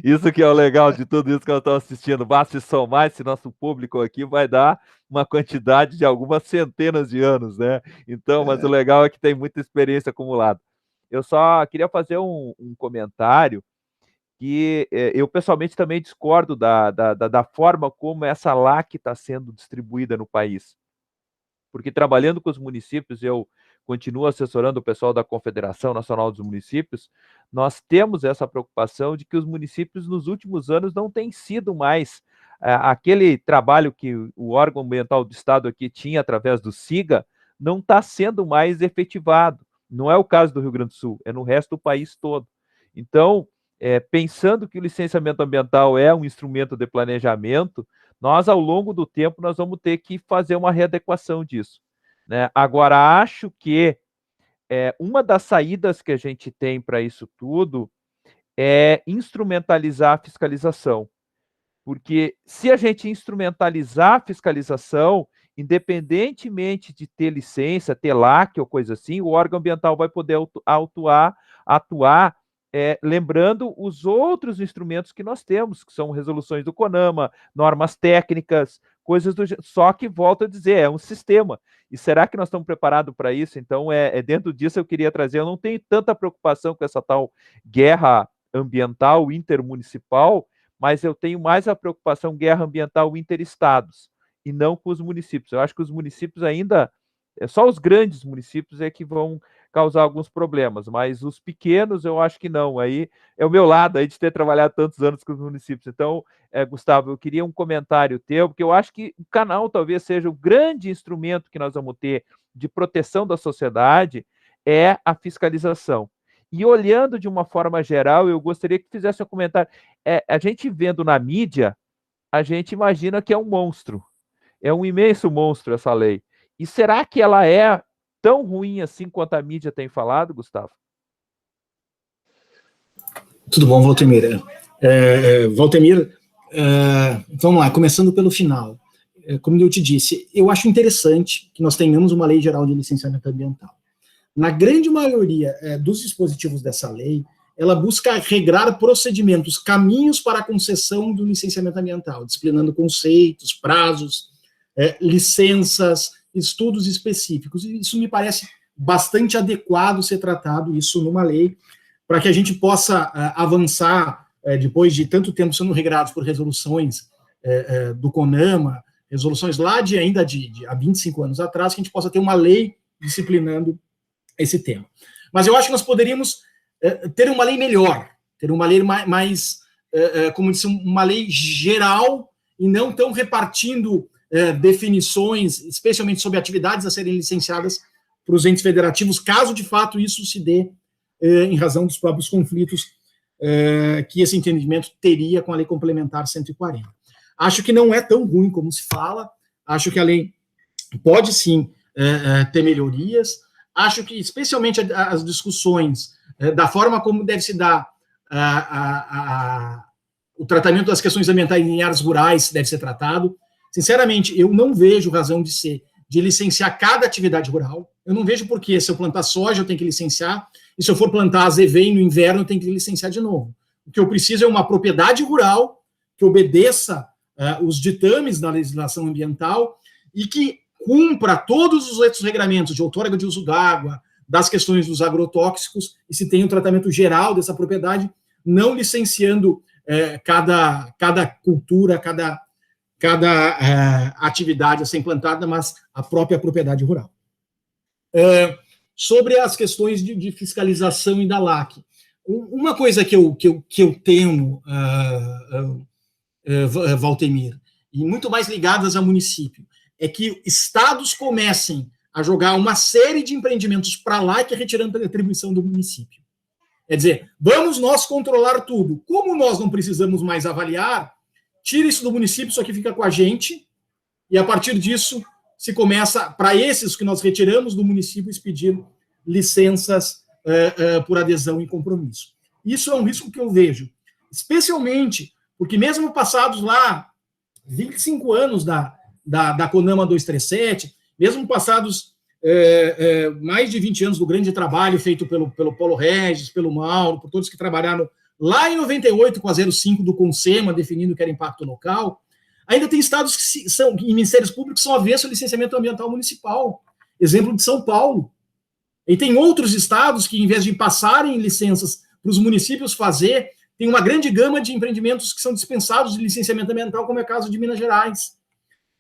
Isso que é o legal de tudo isso que eu estou assistindo. Basta somar esse nosso público aqui, vai dar uma quantidade de algumas centenas de anos, né? Então, mas o legal é que tem muita experiência acumulada. Eu só queria fazer um comentário que eu pessoalmente também discordo da forma como essa LAC está sendo distribuída no país. Porque trabalhando com os municípios, eu continuo assessorando o pessoal da Confederação Nacional dos Municípios, nós temos essa preocupação de que os municípios nos últimos anos não têm sido mais aquele trabalho que o órgão ambiental do Estado aqui tinha através do SIGA, não está sendo mais efetivado. Não é o caso do Rio Grande do Sul, é no resto do país todo. Então, pensando que o licenciamento ambiental é um instrumento de planejamento, nós, ao longo do tempo, nós vamos ter que fazer uma readequação disso, né? Agora, acho que uma das saídas que a gente tem para isso tudo é instrumentalizar a fiscalização. Porque se a gente instrumentalizar a fiscalização, independentemente de ter licença, ter LAC ou coisa assim, o órgão ambiental vai poder atuar lembrando os outros instrumentos que nós temos, que são resoluções do CONAMA, normas técnicas, coisas do jeito. Só que, volto a dizer, é um sistema. E será que nós estamos preparados para isso? Então, dentro disso eu queria trazer, eu não tenho tanta preocupação com essa tal guerra ambiental intermunicipal, mas eu tenho mais a preocupação guerra ambiental interestados, e não com os municípios. Eu acho que os municípios ainda, só os grandes municípios é que vão causar alguns problemas, mas os pequenos eu acho que não. Aí é o meu lado aí de ter trabalhado tantos anos com os municípios. Então, Gustavo, eu queria um comentário teu, porque eu acho que o canal talvez seja o grande instrumento que nós vamos ter de proteção da sociedade, é a fiscalização. E olhando de uma forma geral, eu gostaria que fizesse um comentário. A gente vendo na mídia, a gente imagina que é um monstro. É um imenso monstro essa lei. E será que ela é tão ruim assim quanto a mídia tem falado, Gustavo? Tudo bom, Valtemir? Valtemir, vamos lá, começando pelo final. Como eu te disse, eu acho interessante que nós tenhamos uma lei geral de licenciamento ambiental. Na grande maioria dos dispositivos dessa lei, ela busca regrar procedimentos, caminhos para a concessão do licenciamento ambiental, disciplinando conceitos, prazos, licenças, estudos específicos. E isso me parece bastante adequado ser tratado isso numa lei, para que a gente possa avançar, depois de tanto tempo sendo regrados por resoluções do CONAMA, resoluções lá ainda há 25 anos atrás, que a gente possa ter uma lei disciplinando esse tema. Mas eu acho que nós poderíamos ter uma lei melhor, ter uma lei mais, como disse, uma lei geral, e não tão repartindo definições, especialmente sobre atividades a serem licenciadas para os entes federativos, caso de fato isso se dê em razão dos próprios conflitos que esse entendimento teria com a Lei Complementar 140. Acho que não é tão ruim como se fala, acho que a lei pode sim ter melhorias, acho que especialmente as discussões da forma como deve se dar o tratamento das questões ambientais em áreas rurais deve ser tratado. Sinceramente, eu não vejo razão de licenciar cada atividade rural. Eu não vejo por que, se eu plantar soja, eu tenho que licenciar, e se eu for plantar azevém no inverno, eu tenho que licenciar de novo. O que eu preciso é uma propriedade rural que obedeça os ditames da legislação ambiental e que cumpra todos os outros regramentos de outorga de uso d'água, das questões dos agrotóxicos, e se tem um tratamento geral dessa propriedade, não licenciando cada cultura, cada atividade a ser implantada, mas a própria propriedade rural. Sobre as questões de fiscalização e da LAC, uma coisa que eu temo, Valtemir, e muito mais ligadas ao município, é que estados comecem a jogar uma série de empreendimentos para lá que é retirando a atribuição do município. Quer dizer, vamos nós controlar tudo. Como nós não precisamos mais avaliar, tira isso do município, isso aqui fica com a gente, e a partir disso se começa, para esses que nós retiramos do município, expedir licenças por adesão e compromisso. Isso é um risco que eu vejo, especialmente porque mesmo passados lá 25 anos da CONAMA 237, mesmo passados mais de 20 anos do grande trabalho feito pelo Paulo Regis, pelo Mauro, por todos que trabalharam lá em 98 com a 05 do CONSEMA, definindo o que era impacto local, ainda tem estados que são, e ministérios públicos que são avessos ao licenciamento ambiental municipal. Exemplo de São Paulo. E tem outros estados que, em vez de passarem licenças para os municípios fazer, tem uma grande gama de empreendimentos que são dispensados de licenciamento ambiental, como é o caso de Minas Gerais.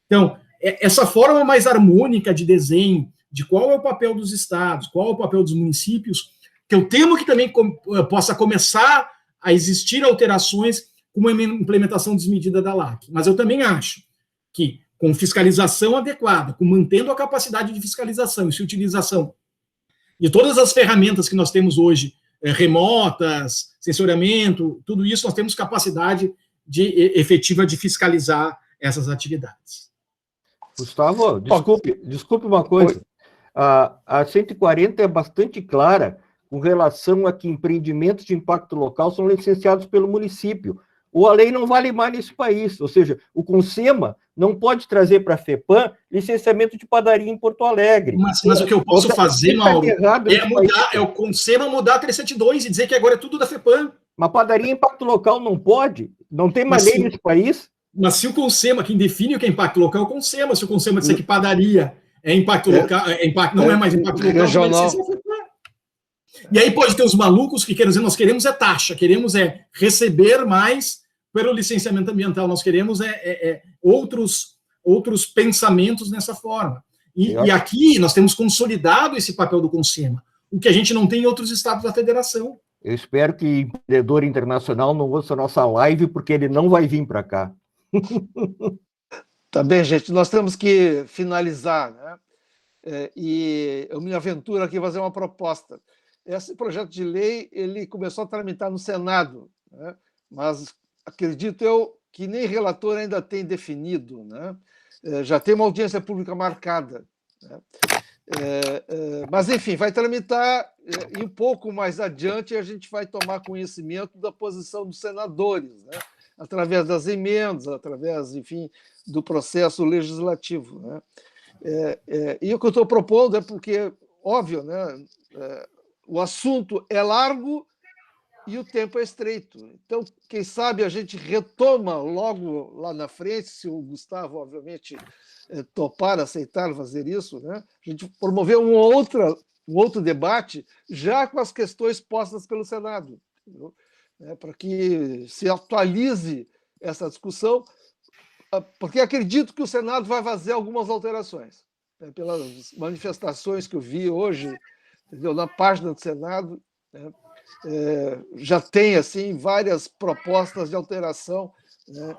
Então, essa forma mais harmônica de desenho, de qual é o papel dos estados, qual é o papel dos municípios, que eu temo que também possa começar a existir alterações com uma implementação desmedida da LAC. Mas eu também acho que, com fiscalização adequada, com mantendo a capacidade de fiscalização e utilização de todas as ferramentas que nós temos hoje, remotas, sensoriamento, tudo isso, nós temos capacidade efetiva de fiscalizar essas atividades. Gustavo, desculpe uma coisa. A 140 é bastante clara com relação a que empreendimentos de impacto local são licenciados pelo município. Ou a lei não vale mais nesse país, ou seja, o CONSEMA não pode trazer para a FEPAM licenciamento de padaria em Porto Alegre. Mas o que eu posso fazer, Mauro, é o CONSEMA mudar a 372 e dizer que agora é tudo da FEPAM. Mas padaria em impacto local não pode? Não tem mais lei nesse país? Mas se o CONSEMA, quem define o que é impacto local é o CONSEMA, se o CONSEMA disser que padaria é impacto local, não é mais impacto local, regional. E aí pode ter os malucos que querem dizer, nós queremos taxa, queremos receber mais pelo licenciamento ambiental, nós queremos outros pensamentos nessa forma. E aqui nós temos consolidado esse papel do CONSEMA. o que a gente não tem em outros estados da federação. Eu espero que empreendedor internacional não ouça a nossa live, porque ele não vai vir para cá. Tá bem, gente, nós temos que finalizar, né? E eu me aventuro aqui a fazer uma proposta. Esse projeto de lei ele começou a tramitar no Senado, né? Mas acredito eu que nem relator ainda tem definido, né? Já tem uma audiência pública marcada, né? Mas, enfim, vai tramitar e um pouco mais adiante a gente vai tomar conhecimento da posição dos senadores, né? Através das emendas, através, enfim, do processo legislativo, né? E o que eu estou propondo é porque, óbvio, né? O assunto é largo e o tempo é estreito. Então, quem sabe a gente retoma logo lá na frente, se o Gustavo, obviamente, topar, aceitar fazer isso, né? A gente promover um outro debate já com as questões postas pelo Senado, para que se atualize essa discussão, porque acredito que o Senado vai fazer algumas alterações, né? Pelas manifestações que eu vi hoje, entendeu? Na página do Senado, né? Já tem assim várias propostas de alteração, né?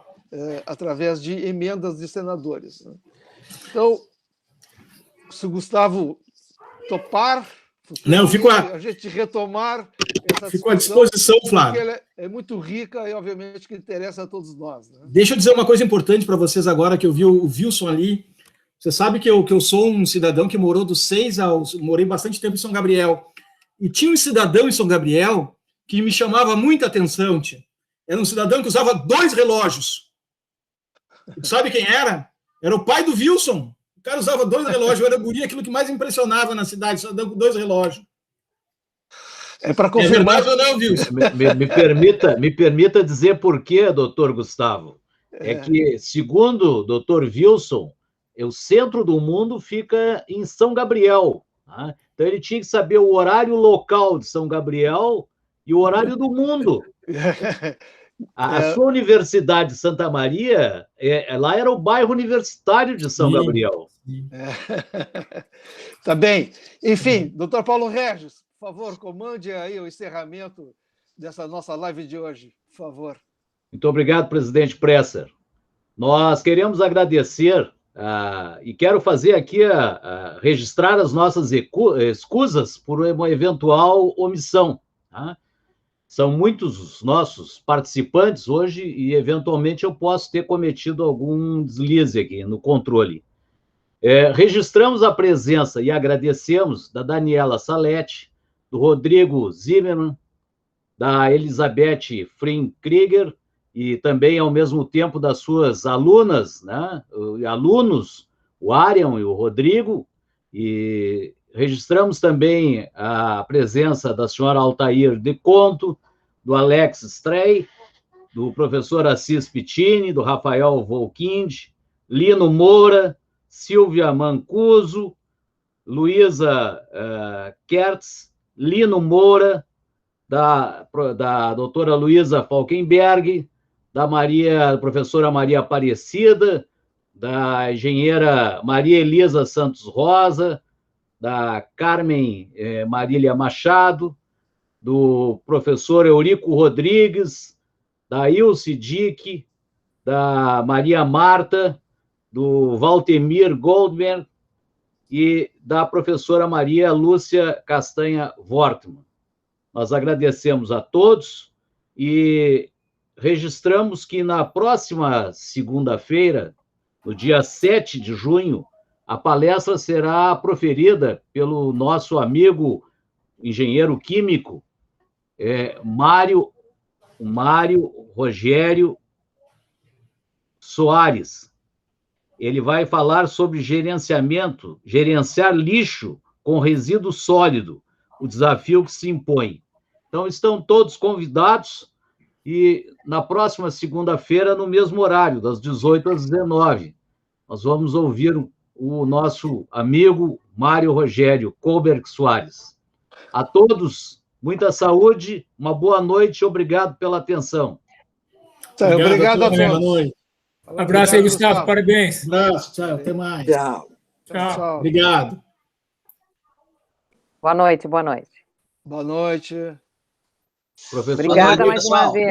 Através de emendas de senadores, né? Então, se o Gustavo topar, não, a gente retomar essa discussão, à disposição, Flávio. Porque ela é muito rica e, obviamente, que interessa a todos nós, né? Deixa eu dizer uma coisa importante para vocês agora, que eu vi o Wilson ali. Você sabe que eu sou um cidadão que morou dos 6 aos... Morei bastante tempo em São Gabriel. E tinha um cidadão em São Gabriel que me chamava muita atenção, tia. Era um cidadão que usava 2 relógios. E sabe quem era? Era o pai do Wilson. O cara usava 2 relógios. Eu era guri, aquilo que mais impressionava na cidade, cidadão com 2 relógios. É para confirmar. É verdade ou não, Wilson? Me permita dizer por quê, doutor Gustavo. É que, segundo o doutor Wilson, o centro do mundo fica em São Gabriel. Tá? Então, ele tinha que saber o horário local de São Gabriel e o horário do mundo. A sua Universidade de Santa Maria, lá era o bairro universitário de São Gabriel. Tá bem. Enfim, doutor Paulo Regis, por favor, comande aí o encerramento dessa nossa live de hoje, por favor. Muito obrigado, presidente Presser. Nós queremos agradecer e quero fazer aqui, registrar as nossas escusas por uma eventual omissão. Tá? São muitos os nossos participantes hoje e, eventualmente, eu posso ter cometido algum deslize aqui no controle. Registramos a presença e agradecemos da Daniela Salete, do Rodrigo Zimmermann, da Elizabeth Frim-Krieger e também, ao mesmo tempo, das suas alunas, né, alunos, o Arian e o Rodrigo, e registramos também a presença da senhora Altair de Conto, do Alex Strey, do professor Assis Pittini, do Rafael Volkind, Lino Moura, Silvia Mancuso, Luísa Kertz, Lino Moura, da doutora Luísa Falkenberg, da professora Maria Aparecida, da engenheira Maria Elisa Santos Rosa, da Carmen Marília Machado, do professor Eurico Rodrigues, da Ilse Dick, da Maria Marta, do Valtemir Goldberg e da professora Maria Lúcia Castanha Wortmann. Nós agradecemos a todos e registramos que na próxima segunda-feira, no dia 7 de junho, a palestra será proferida pelo nosso amigo engenheiro químico, Mário Rogério Soares. Ele vai falar sobre gerenciar lixo com resíduo sólido, o desafio que se impõe. Então, estão todos convidados e na próxima segunda-feira, no mesmo horário, das 18 às 19, nós vamos ouvir o nosso amigo Mário Rogério Colberg Soares. A todos, muita saúde, uma boa noite e obrigado pela atenção. Obrigado a todos. Boa noite. Um abraço aí, Gustavo. Parabéns. Um abraço, tchau, até mais. Tchau. Obrigado. Boa noite, boa noite. Boa noite. Professor, Obrigada noite, mais uma pessoal. vez.